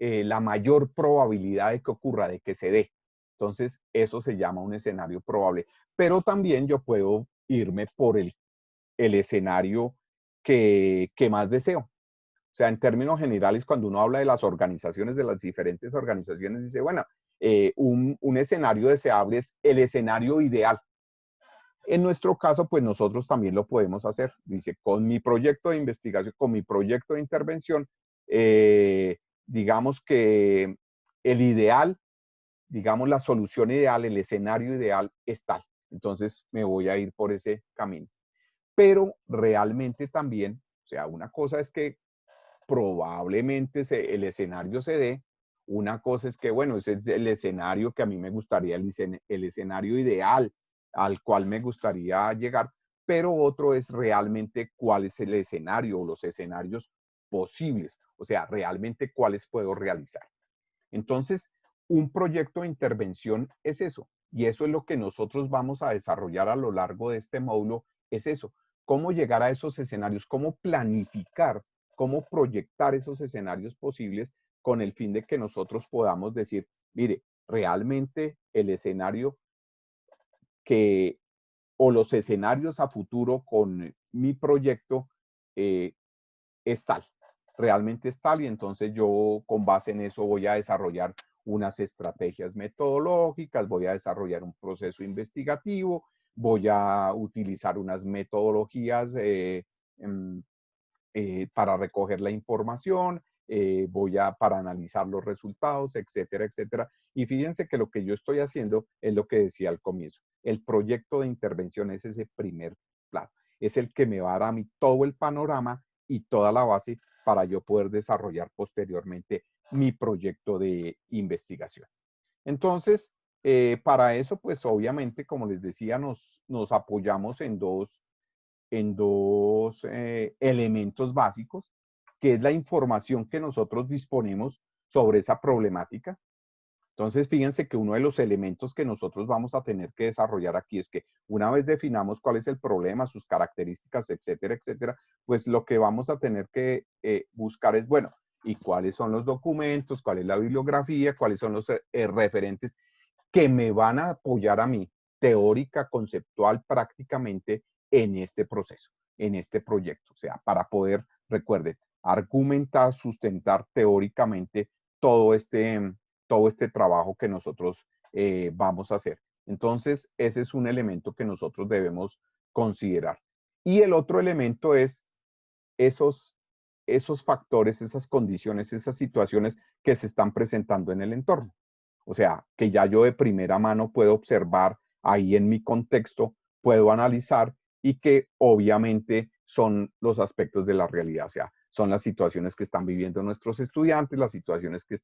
la mayor probabilidad de que ocurra, de que se dé. Entonces, eso se llama un escenario probable. Pero también yo puedo irme por el el escenario que más deseo. O sea, en términos generales, cuando uno habla de las organizaciones, de las diferentes organizaciones, dice, bueno, un escenario deseable es el escenario ideal. En nuestro caso, pues nosotros también lo podemos hacer. Dice, con mi proyecto de investigación, con mi proyecto de intervención, digamos que el ideal, digamos la solución ideal, el escenario ideal es tal. Entonces me voy a ir por ese camino. Pero realmente también, o sea, una cosa es que probablemente el escenario se dé, una cosa es que, bueno, ese es el escenario que a mí me gustaría, el escenario ideal al cual me gustaría llegar, pero otro es realmente cuál es el escenario o los escenarios posibles, o sea, realmente cuáles puedo realizar. Entonces, un proyecto de intervención es eso, y eso es lo que nosotros vamos a desarrollar a lo largo de este módulo, es eso, cómo llegar a esos escenarios, cómo planificar, cómo proyectar esos escenarios posibles con el fin de que nosotros podamos decir, mire, realmente el escenario que, o los escenarios a futuro con mi proyecto es tal, realmente es tal, y entonces yo con base en eso voy a desarrollar unas estrategias metodológicas, voy a desarrollar un proceso investigativo, voy a utilizar unas metodologías para recoger la información, para analizar los resultados, etcétera, etcétera. Y fíjense que lo que yo estoy haciendo es lo que decía al comienzo. El proyecto de intervención es ese primer plano. Es el que me va a dar a mí todo el panorama y toda la base para yo poder desarrollar posteriormente mi proyecto de investigación. Entonces, para eso, pues obviamente, como les decía, nos apoyamos en dos elementos básicos, que es la información que nosotros disponemos sobre esa problemática. Entonces, fíjense que uno de los elementos que nosotros vamos a tener que desarrollar aquí es que una vez definamos cuál es el problema, sus características, etcétera, etcétera, pues lo que vamos a tener que buscar es, bueno, ¿y cuáles son los documentos? ¿Cuál es la bibliografía? ¿Cuáles son los referentes que me van a apoyar a mí, teórica, conceptual, prácticamente, en este proceso, en este proyecto? O sea, para poder, recuerden, argumentar, sustentar teóricamente todo este trabajo que nosotros vamos a hacer. Entonces, ese es un elemento que nosotros debemos considerar. Y el otro elemento es esos factores, esas condiciones, esas situaciones que se están presentando en el entorno. O sea, que ya yo de primera mano puedo observar ahí en mi contexto, puedo analizar y que obviamente son los aspectos de la realidad. O sea, son las situaciones que están viviendo nuestros estudiantes, las situaciones que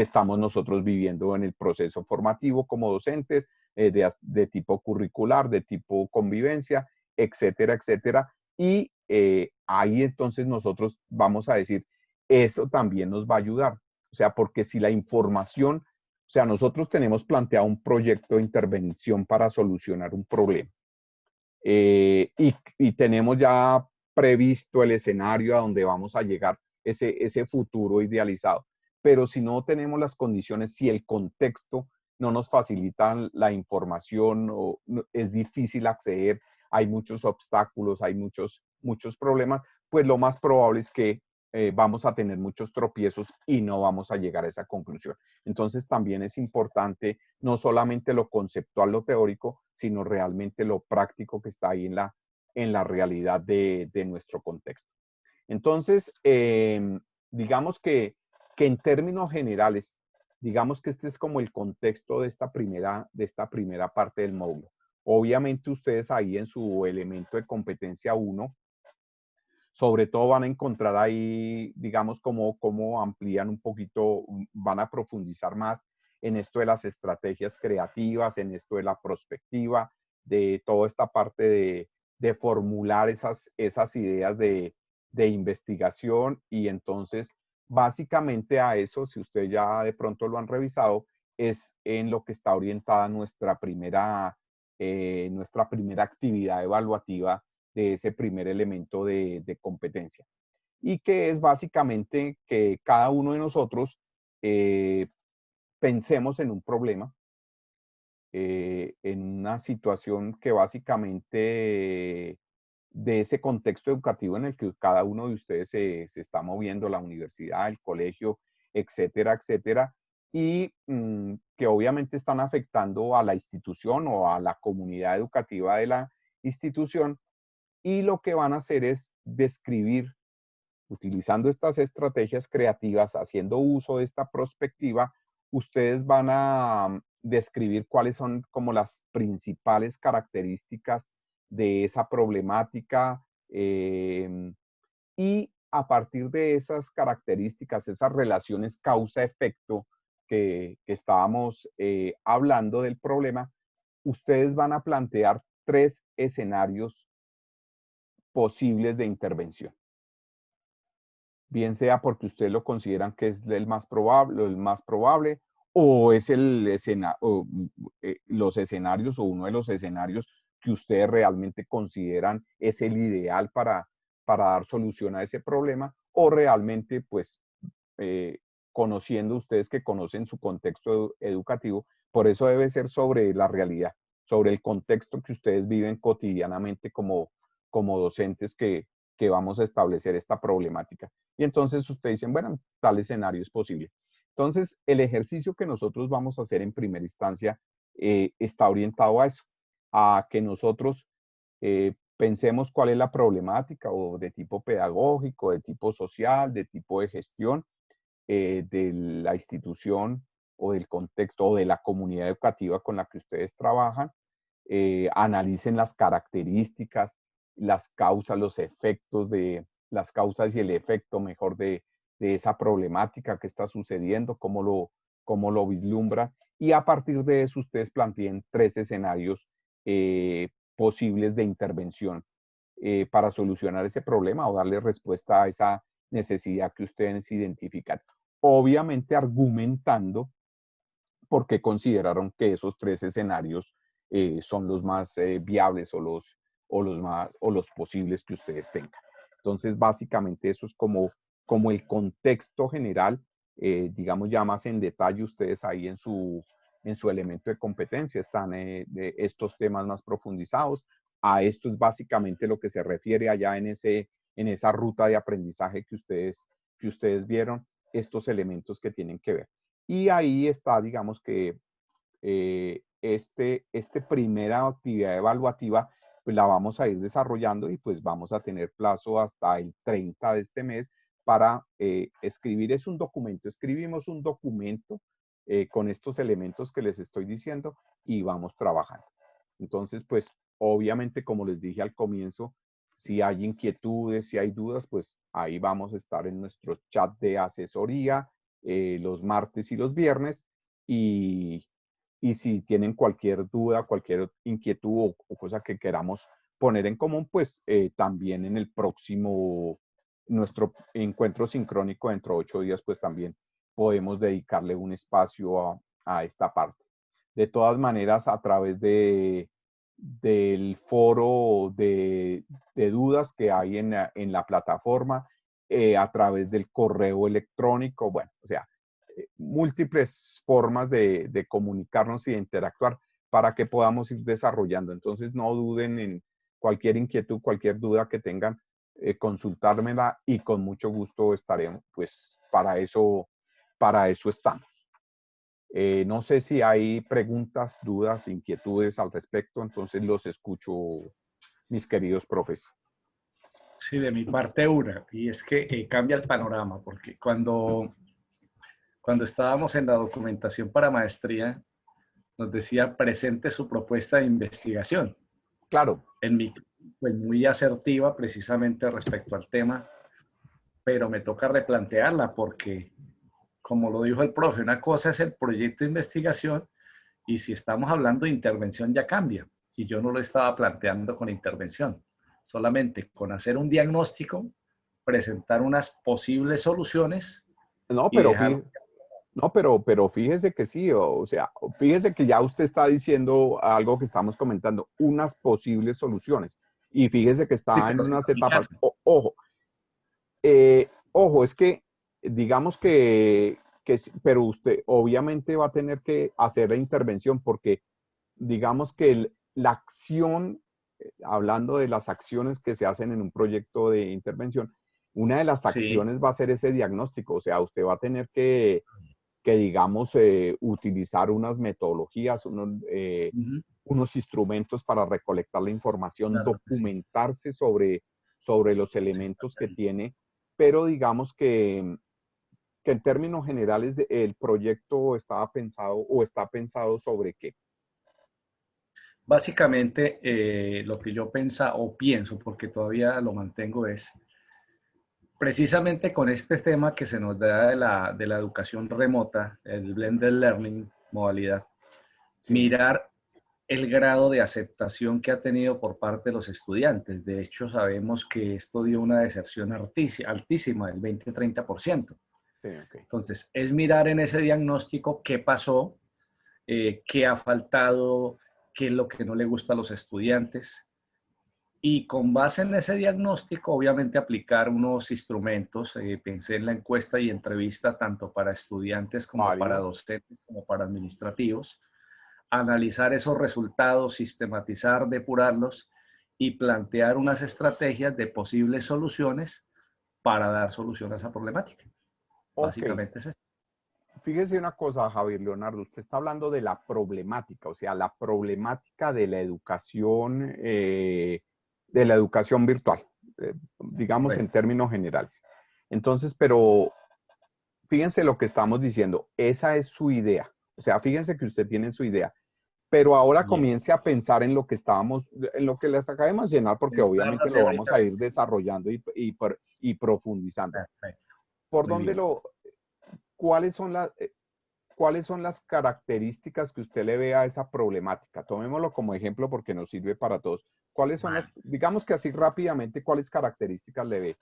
estamos nosotros viviendo en el proceso formativo como docentes, de tipo curricular, de tipo convivencia, etcétera, etcétera. Y ahí entonces nosotros vamos a decir, eso también nos va a ayudar. O sea, porque si la información, o sea, nosotros tenemos planteado un proyecto de intervención para solucionar un problema. Y tenemos ya previsto el escenario a donde vamos a llegar, ese futuro idealizado. Pero si no tenemos las condiciones, si el contexto no nos facilita la información o es difícil acceder, hay muchos obstáculos, hay muchos problemas, pues lo más probable es que vamos a tener muchos tropiezos y no vamos a llegar a esa conclusión. Entonces también es importante no solamente lo conceptual, lo teórico, sino realmente lo práctico que está ahí en la realidad de nuestro contexto. Entonces, digamos que en términos generales, digamos que este es como el contexto de esta primera parte del módulo. Obviamente ustedes ahí en su elemento de competencia 1, sobre todo van a encontrar ahí, digamos, cómo amplían un poquito, van a profundizar más en esto de las estrategias creativas, en esto de la prospectiva, de toda esta parte de formular esas ideas de investigación. Y entonces, básicamente a eso, si ustedes ya de pronto lo han revisado, es en lo que está orientada nuestra primera actividad evaluativa de ese primer elemento de competencia. Y que es básicamente que cada uno de nosotros pensemos en un problema, en una situación que básicamente de ese contexto educativo en el que cada uno de ustedes se está moviendo, la universidad, el colegio, etcétera, etcétera, y que obviamente están afectando a la institución o a la comunidad educativa de la institución, y lo que van a hacer es describir, utilizando estas estrategias creativas, haciendo uso de esta perspectiva, ustedes van a describir cuáles son como las principales características de esa problemática, y a partir de esas características, esas relaciones causa-efecto que estábamos hablando del problema, ustedes van a plantear 3 escenarios posibles de intervención. Bien sea porque ustedes lo consideran que es el más probable, o es los escenarios o uno de los escenarios que ustedes realmente consideran es el ideal para dar solución a ese problema, o realmente, pues, conociendo ustedes que conocen su contexto educativo, por eso debe ser sobre la realidad, sobre el contexto que ustedes viven cotidianamente como docentes que vamos a establecer esta problemática. Y entonces ustedes dicen, bueno, tal escenario es posible. Entonces, el ejercicio que nosotros vamos a hacer en primera instancia está orientado a eso, a que nosotros pensemos cuál es la problemática o de tipo pedagógico, de tipo social, de tipo de gestión de la institución o del contexto o de la comunidad educativa con la que ustedes trabajan. Analicen las características, las causas, los efectos de las causas y el efecto mejor de esa problemática que está sucediendo, cómo lo vislumbran, y a partir de eso ustedes planteen 3 escenarios posibles de intervención para solucionar ese problema o darle respuesta a esa necesidad que ustedes identifican. Obviamente argumentando por qué consideraron que esos 3 escenarios son los más viables o los posibles que ustedes tengan. Entonces, básicamente eso es como el contexto general, digamos ya más en detalle ustedes ahí en su elemento de competencia están de estos temas más profundizados. A esto es básicamente lo que se refiere allá en esa ruta de aprendizaje que ustedes vieron, estos elementos que tienen que ver. Y ahí está, digamos que primera actividad evaluativa, pues la vamos a ir desarrollando y pues vamos a tener plazo hasta el 30 de este mes para escribir. Es un documento, escribimos un documento con estos elementos que les estoy diciendo y vamos trabajando. Entonces, pues obviamente, como les dije al comienzo, si hay inquietudes, si hay dudas, pues ahí vamos a estar en nuestro chat de asesoría los martes y los viernes, y si tienen cualquier duda, cualquier inquietud o cosa que queramos poner en común, pues también en el próximo, nuestro encuentro sincrónico dentro de 8 días, pues también podemos dedicarle un espacio a esta parte. De todas maneras, a través del foro de dudas que hay en la plataforma, a través del correo electrónico, bueno, o sea, múltiples formas de comunicarnos y de interactuar para que podamos ir desarrollando. Entonces, no duden en cualquier inquietud, cualquier duda que tengan, consultármela y con mucho gusto estaremos, pues para eso estamos. No sé si hay preguntas, dudas, inquietudes al respecto, entonces los escucho, mis queridos profes. Sí, de mi parte una, y es que cambia el panorama, porque cuando estábamos en la documentación para maestría, nos decía presente su propuesta de investigación. Claro. En mi pues muy asertiva precisamente respecto al tema, pero me toca replantearla porque, como lo dijo el profe, una cosa es el proyecto de investigación y si estamos hablando de intervención ya cambia. Y yo no lo estaba planteando con intervención, solamente con hacer un diagnóstico, presentar unas posibles soluciones y dejar... No, pero fíjese que sí, o sea, fíjese que ya usted está diciendo algo que estamos comentando, unas posibles soluciones. Y fíjese que está sí, en unas etapas. Ojo, es que digamos que pero usted obviamente va a tener que hacer la intervención porque digamos que la acción hablando de las acciones que se hacen en un proyecto de intervención, una de las acciones va a ser ese diagnóstico. O sea, usted va a tener que digamos, utilizar unas metodologías, unos instrumentos para recolectar la información, Claro que sí. documentarse sobre los elementos que tiene, pero digamos que en términos generales el proyecto estaba pensado o está pensado sobre qué. Básicamente, lo que yo pienso, porque todavía lo mantengo, es precisamente con este tema que se nos da de la educación remota, el blended learning modalidad, Sí. mirar el grado de aceptación que ha tenido por parte de los estudiantes. De hecho, sabemos que esto dio una deserción altísima, del 20-30%. Sí, okay. Entonces, es mirar en ese diagnóstico qué pasó, qué ha faltado, qué es lo que no le gusta a los estudiantes. Y con base en ese diagnóstico, obviamente aplicar unos instrumentos. Pensé en la encuesta y entrevista tanto para estudiantes como Válido. para docentes, como para administrativos. Analizar esos resultados, sistematizar, depurarlos y plantear unas estrategias de posibles soluciones para dar solución a esa problemática. Básicamente es eso. Fíjese una cosa, Javier Leonardo, usted está hablando de la problemática, o sea, la problemática de la educación virtual, digamos en términos generales. Entonces, pero fíjense lo que estamos diciendo, esa es su idea, o sea, fíjense que usted tiene su idea, pero ahora comience a pensar en lo que en lo que les acabamos de llenar, porque obviamente lo vamos a ir desarrollando y profundizando. Perfecto. ¿Por dónde cuáles son las características que usted le ve a esa problemática? Tomémoslo como ejemplo porque nos sirve para todos. ¿Cuáles son digamos que así rápidamente, cuáles características le ve?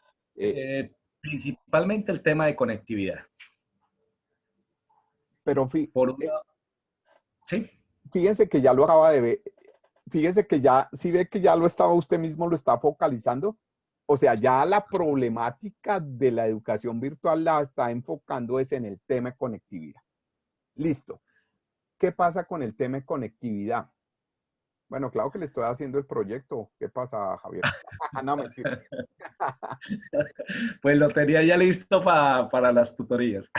Principalmente el tema de conectividad. Pero sí. Fíjense que ya lo acaba de ver. Fíjese que ya, si ve que ya usted mismo lo está focalizando. O sea, ya la problemática de la educación virtual la está enfocando es en el tema de conectividad. Listo. ¿Qué pasa con el tema de conectividad? Bueno, claro que le estoy haciendo el proyecto. ¿Qué pasa, Javier? No, mentira. Pues lo tenía ya listo para las tutorías.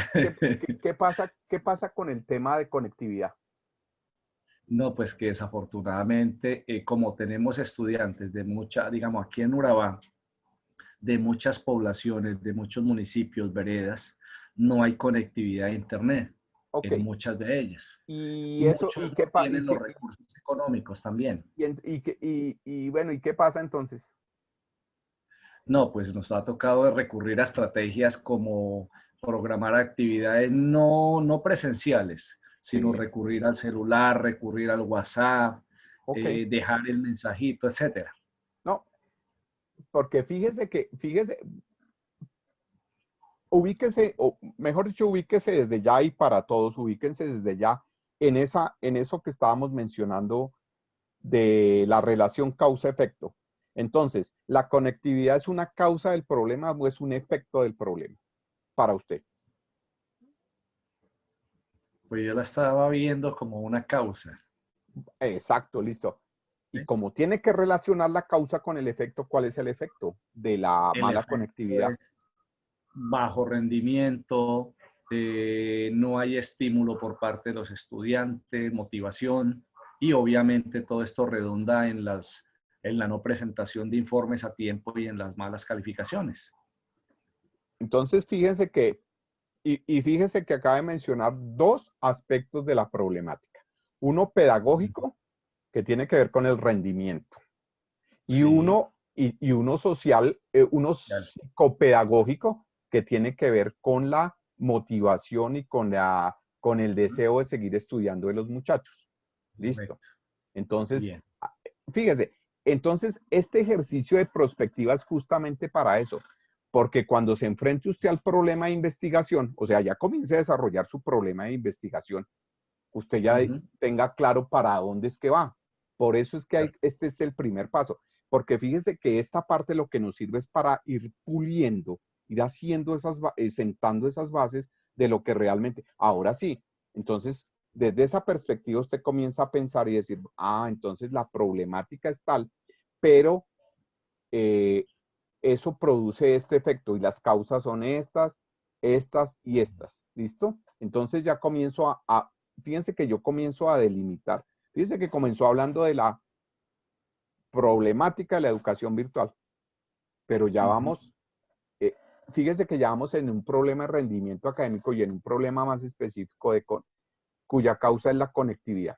¿Qué pasa con el tema de conectividad? No, pues que desafortunadamente, como tenemos estudiantes de digamos aquí en Urabá, de muchas poblaciones, de muchos municipios, veredas, no hay conectividad a internet en muchas de ellas. Y eso, muchos no tienen los recursos económicos también. Bueno, ¿y qué pasa entonces? No, pues nos ha tocado recurrir a estrategias como programar actividades no presenciales, sino recurrir al celular, recurrir al WhatsApp, dejar el mensajito, etcétera. No, porque ubíquese, o mejor dicho, ubíquese desde ya y para todos, ubíquense desde ya en eso que estábamos mencionando de la relación causa-efecto. Entonces, ¿la conectividad es una causa del problema o es un efecto del problema para usted? Pues yo la estaba viendo como una causa. Exacto, listo. Y como tiene que relacionar la causa con el efecto, ¿cuál es el efecto de la mala conectividad? Bajo rendimiento, no hay estímulo por parte de los estudiantes, motivación, y obviamente todo esto redunda en la no presentación de informes a tiempo y en las malas calificaciones. Entonces, fíjense que, y fíjense que acaba de mencionar dos aspectos de la problemática. Uno pedagógico, que tiene que ver con el rendimiento. Y uno social, uno psicopedagógico, que tiene que ver con la motivación y con el deseo de seguir estudiando de los muchachos. Listo. Entonces, fíjese, entonces este ejercicio de perspectiva es justamente para eso, porque cuando se enfrente usted al problema de investigación, o sea, ya comience a desarrollar su problema de investigación, usted ya tenga claro para dónde es que va. Por eso es que este es el primer paso, porque fíjese que esta parte lo que nos sirve es para ir puliendo, ir haciendo sentando esas bases de lo que realmente, ahora sí, entonces desde esa perspectiva usted comienza a pensar y decir, entonces la problemática es tal, pero eso produce este efecto y las causas son estas, estas y estas. ¿Listo? Entonces ya comienzo fíjense que yo comienzo a delimitar. Fíjense que comenzó hablando de la problemática de la educación virtual, pero ya vamos, fíjense que ya vamos en un problema de rendimiento académico y en un problema más específico cuya causa es la conectividad.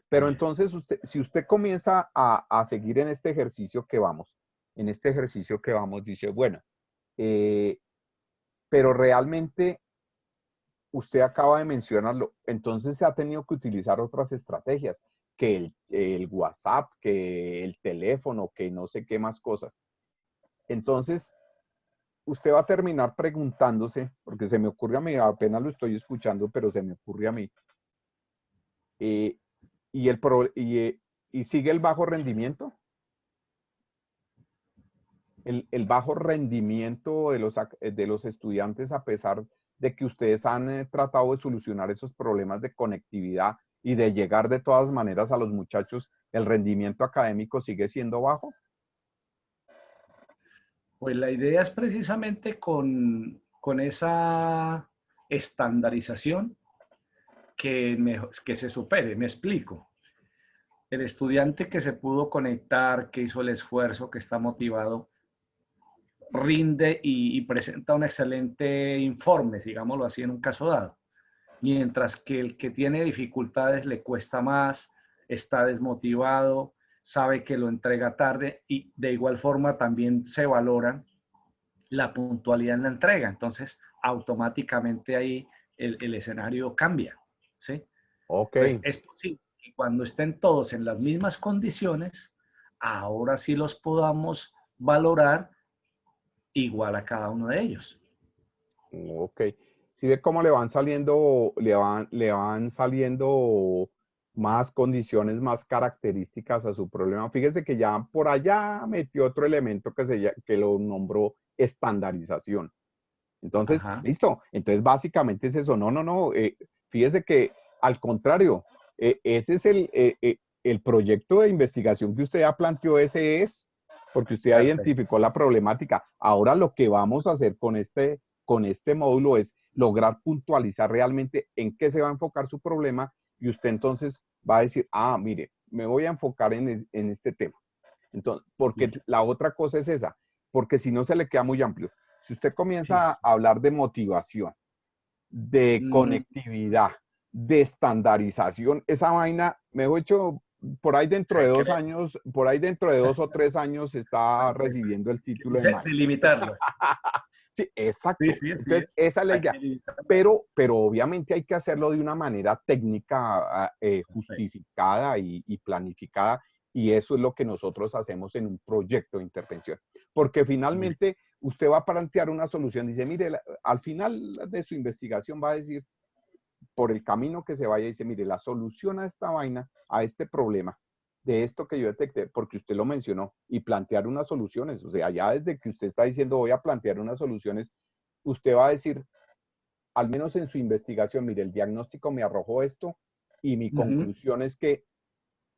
Pero entonces, si usted comienza a seguir en este ejercicio que vamos, dice, bueno, pero realmente usted acaba de mencionarlo, entonces se ha tenido que utilizar otras estrategias, que el WhatsApp, que el teléfono, que no sé qué más cosas. Entonces, usted va a terminar preguntándose, porque se me ocurre a mí, apenas lo estoy escuchando, pero se me ocurre a mí, y sigue el bajo rendimiento. El bajo rendimiento de los estudiantes, a pesar de que ustedes han tratado de solucionar esos problemas de conectividad y de llegar de todas maneras a los muchachos, ¿el rendimiento académico sigue siendo bajo? Pues la idea es precisamente con esa estandarización que se supere. Me explico. El estudiante que se pudo conectar, que hizo el esfuerzo, que está motivado, rinde y presenta un excelente informe, digámoslo así, en un caso dado. Mientras que el que tiene dificultades le cuesta más, está desmotivado, sabe que lo entrega tarde y de igual forma también se valora la puntualidad en la entrega. Entonces, automáticamente ahí el escenario cambia, ¿sí? Ok. Entonces, es posible que cuando estén todos en las mismas condiciones, ahora sí los podamos valorar igual a cada uno de ellos. Ok. ¿Sí ve cómo le van saliendo más condiciones, más características a su problema? Fíjese que ya por allá metió otro elemento que lo nombró estandarización. Entonces, listo. Entonces, básicamente es eso. No. Fíjese que, al contrario, ese es el proyecto de investigación que usted ya planteó, ese es, porque usted ya identificó la problemática. Ahora lo que vamos a hacer con este módulo es lograr puntualizar realmente en qué se va a enfocar su problema y usted entonces va a decir, mire, me voy a enfocar en este tema. Entonces, porque la otra cosa es esa, porque si no se le queda muy amplio. Si usted comienza a hablar de motivación, de conectividad, de estandarización, esa vaina, mejor dicho, por ahí dentro de 2 años, por ahí dentro de 2 o 3 años está recibiendo el título de maestro. Delimitarlo. Sí, exacto. Entonces, esa es la idea. Pero obviamente hay que hacerlo de una manera técnica, justificada y planificada. Y eso es lo que nosotros hacemos en un proyecto de intervención. Porque finalmente usted va a plantear una solución. Dice, mire, al final de su investigación va a decir, por el camino que se vaya, dice, mire, la solución a esta vaina, a este problema, de esto que yo detecté, porque usted lo mencionó, y plantear unas soluciones. O sea, ya desde que usted está diciendo voy a plantear unas soluciones, usted va a decir, al menos en su investigación, mire, el diagnóstico me arrojó esto y mi conclusión es que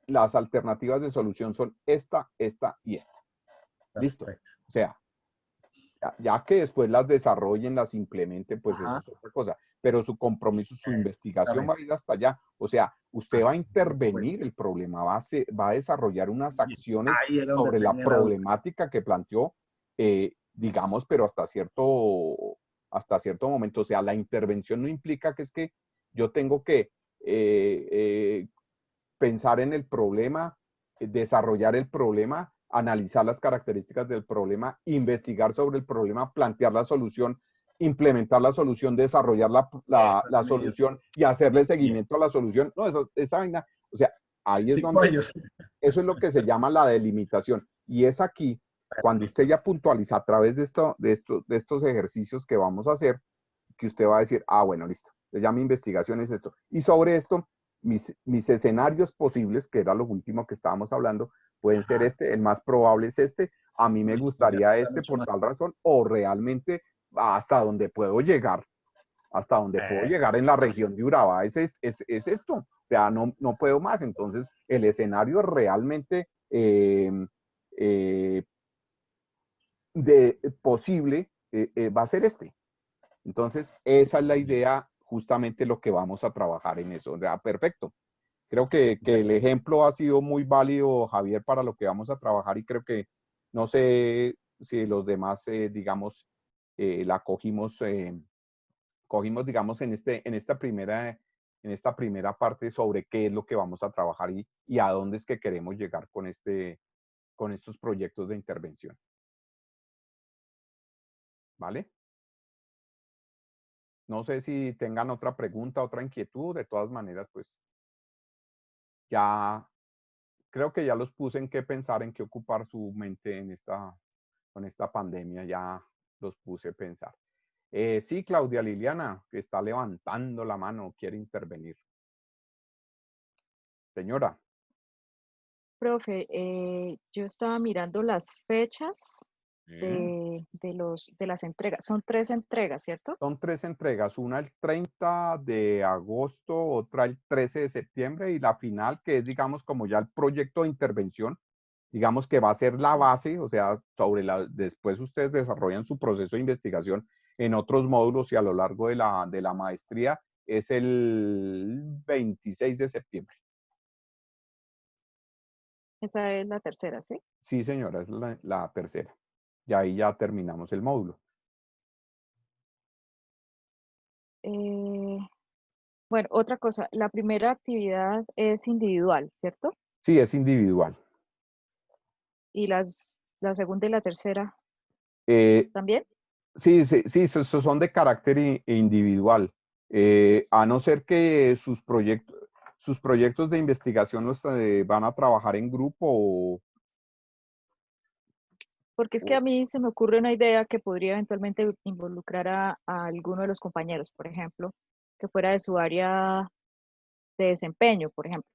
las alternativas de solución son esta, esta y esta. Listo. O sea, ya que después las desarrollen, las implementen, pues eso es otra cosa. Pero su compromiso, su investigación va a ir hasta allá. O sea, usted va a intervenir el problema, va a desarrollar unas acciones sobre la problemática que planteó, digamos, pero hasta cierto momento. O sea, la intervención no implica que es que yo tengo que pensar en el problema, desarrollar el problema, analizar las características del problema, investigar sobre el problema, plantear la solución, implementar la solución, desarrollar la solución y hacerle seguimiento a la solución. No, esa vaina, o sea, ahí es donde, eso es lo que se llama la delimitación. Y es aquí, cuando usted ya puntualiza a través de estos ejercicios que vamos a hacer, que usted va a decir, bueno, listo, ya mi investigación es esto. Y sobre esto, mis escenarios posibles, que era lo último que estábamos hablando, pueden ser el más probable es a mí me gustaría por tal razón, o realmente hasta donde puedo llegar en la región de Urabá, es esto, o sea, no puedo más. Entonces, el escenario realmente eh, eh, posible va a ser este. Entonces, esa es la idea, justamente lo que vamos a trabajar en eso. O sea, perfecto. Creo que el ejemplo ha sido muy válido, Javier, para lo que vamos a trabajar y creo que, no sé si los demás, digamos, la cogimos, digamos, en esta primera parte sobre qué es lo que vamos a trabajar y a dónde es que queremos llegar con estos proyectos de intervención. ¿Vale? No sé si tengan otra pregunta, otra inquietud. De todas maneras, pues ya creo que ya los puse en qué pensar, en qué ocupar su mente con esta pandemia. Ya los puse a pensar. Sí, Claudia Liliana, que está levantando la mano, quiere intervenir. Señora. Profe, yo estaba mirando las fechas ¿Mm? de las entregas. Son 3 entregas, ¿cierto? Son 3 entregas, una el 30 de agosto, otra el 13 de septiembre y la final, que es, digamos, como ya el proyecto de intervención, digamos que va a ser la Sí. base, o sea, después ustedes desarrollan su proceso de investigación en otros módulos y a lo largo de la maestría es el 26 de septiembre. Esa es la tercera, ¿sí? Sí, señora, es la tercera. Y ahí ya terminamos el módulo. Eh, bueno, otra cosa, la primera actividad es individual, ¿cierto? Sí, es individual. Y la segunda y la tercera Eh, también. Sí, sí, sí, son de carácter individual. A no ser que sus proyectos de investigación los van a trabajar en grupo Porque es que a mí se me ocurre una idea que podría eventualmente involucrar a alguno de los compañeros, por ejemplo, que fuera de su área de desempeño, por ejemplo.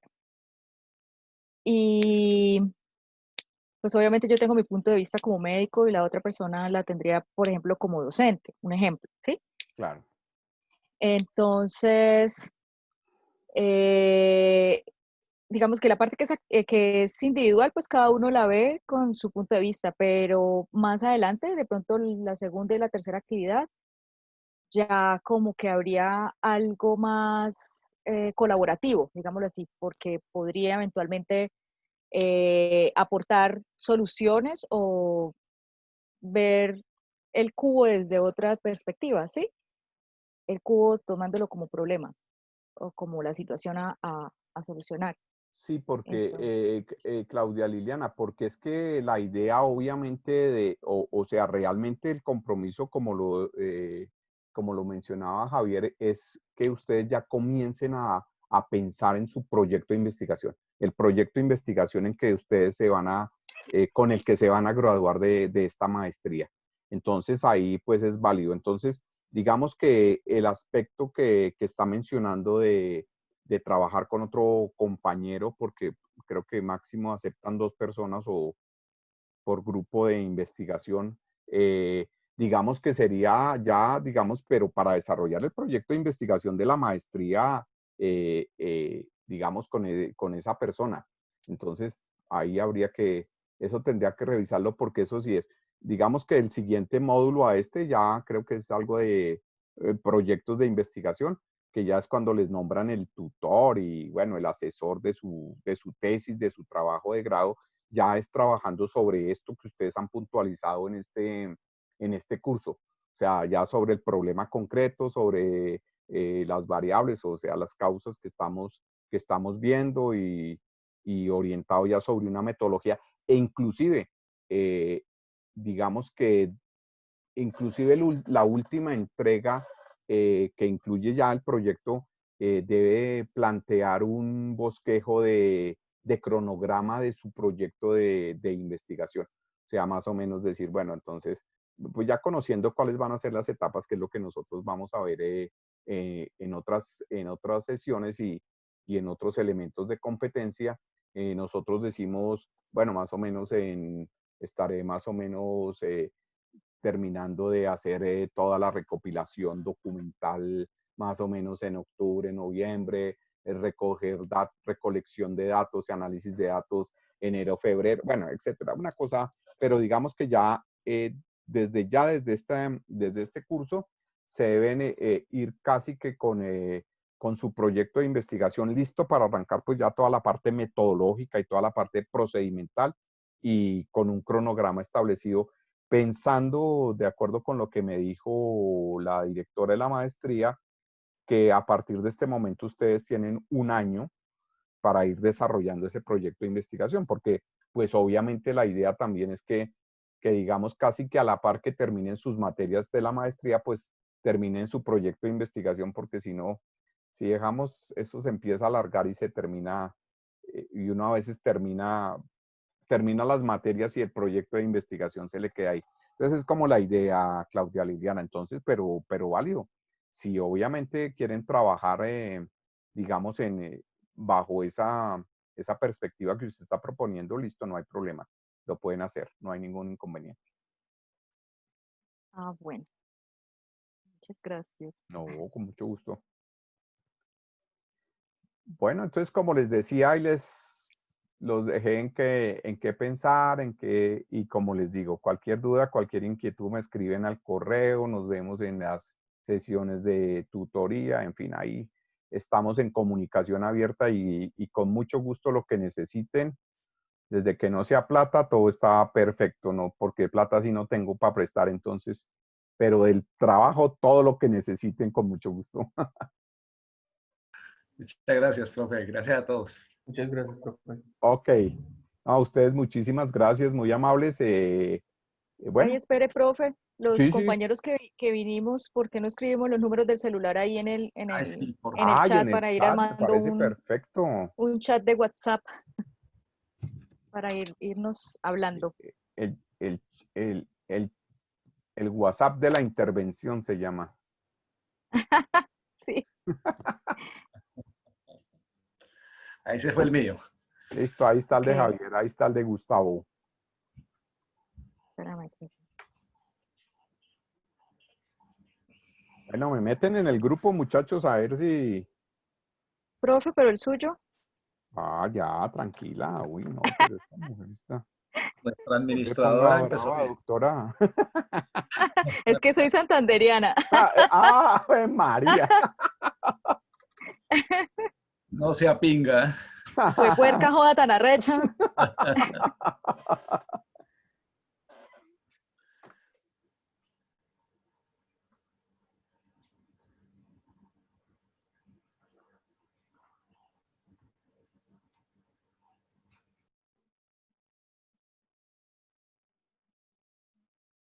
Y pues obviamente yo tengo mi punto de vista como médico y la otra persona la tendría, por ejemplo, como docente, un ejemplo, ¿sí? claro. Entonces, eh, digamos que la parte que es individual, pues cada uno la ve con su punto de vista, pero más adelante, de pronto la segunda y la tercera actividad, ya como que habría algo más colaborativo, digámoslo así, porque podría eventualmente aportar soluciones o ver el cubo desde otra perspectiva, ¿sí? El cubo tomándolo como problema o como la situación a solucionar. Sí, porque, Entonces, Claudia Liliana, porque es que la idea obviamente o sea, realmente el compromiso, como lo mencionaba Javier, es que ustedes ya comiencen a pensar en su proyecto de investigación, el proyecto de investigación en que ustedes con el que se van a graduar de esta maestría. Entonces ahí pues es válido. Entonces, digamos que el aspecto que está mencionando de trabajar con otro compañero, porque creo que máximo aceptan 2 personas o por grupo de investigación. Digamos que sería ya, digamos, pero para desarrollar el proyecto de investigación de la maestría, digamos, con esa persona. Entonces, ahí eso tendría que revisarlo porque eso sí es. Digamos que el siguiente módulo a este ya creo que es algo de proyectos de investigación, que ya es cuando les nombran el tutor y, bueno, el asesor de su tesis, de su trabajo de grado, ya es trabajando sobre esto que ustedes han puntualizado en este curso. O sea, ya sobre el problema concreto, sobre las variables, o sea, las causas que estamos viendo y orientado ya sobre una metodología. E inclusive, digamos que inclusive la última entrega que incluye ya el proyecto debe plantear un bosquejo de cronograma de su proyecto de investigación. O sea, más o menos decir, bueno, entonces, pues ya conociendo cuáles van a ser las etapas, que es lo que nosotros vamos a ver en otras sesiones y en otros elementos de competencia, nosotros decimos, bueno, más o menos estaré más o menos terminando de hacer toda la recopilación documental más o menos en octubre, noviembre, recolección de datos y análisis de datos enero, febrero, bueno, etcétera, una cosa, pero digamos que ya, desde este curso, se deben ir casi que con su proyecto de investigación listo para arrancar pues ya toda la parte metodológica y toda la parte procedimental y con un cronograma establecido, pensando de acuerdo con lo que me dijo la directora de la maestría, que a partir de este momento ustedes tienen un año para ir desarrollando ese proyecto de investigación, porque pues obviamente la idea también es que digamos casi que a la par que terminen sus materias de la maestría, pues terminen su proyecto de investigación, porque si no, si dejamos, eso se empieza a alargar y se termina, y uno a veces termina las materias y el proyecto de investigación se le queda ahí. Entonces es como la idea, Claudia Liliana, entonces, pero válido. Si obviamente quieren trabajar, digamos, bajo esa perspectiva que usted está proponiendo, listo, no hay problema. Lo pueden hacer, no hay ningún inconveniente. Ah, bueno. Muchas gracias. No, con mucho gusto. Bueno, entonces, como les decía, ahí los dejé en qué pensar, y como les digo, cualquier duda, cualquier inquietud me escriben al correo, nos vemos en las sesiones de tutoría, en fin, ahí estamos en comunicación abierta y con mucho gusto lo que necesiten. Desde que no sea plata, todo está perfecto, ¿no? Porque plata sí no tengo para prestar, entonces, pero del trabajo, todo lo que necesiten, con mucho gusto. Muchas gracias, profe. Gracias a todos. Muchas gracias, profe. Ok. A ustedes muchísimas gracias, muy amables. Ay, Bueno, espere, profe. Los sí, sí. compañeros que vinimos, ¿por qué no escribimos los números del celular ahí Ay, sí, por en el Ay, chat en el para ir chat me armando parece perfecto. un chat de WhatsApp para irnos hablando? El, el, el, el, el WhatsApp de la intervención se llama. Sí. Ese fue el mío. Listo, ahí está el de Ok. Javier, ahí está el de Gustavo. Espérame. Bueno, me meten en el grupo, muchachos, a ver si... Profe, pero el suyo. Ah, ya, tranquila. Uy, no, pero esta mujer está... Nuestra No se ponga administradora empezó brava, bien. doctora. Es que soy santanderiana. María. No se apinga. Fue puerca joda tan arrecha.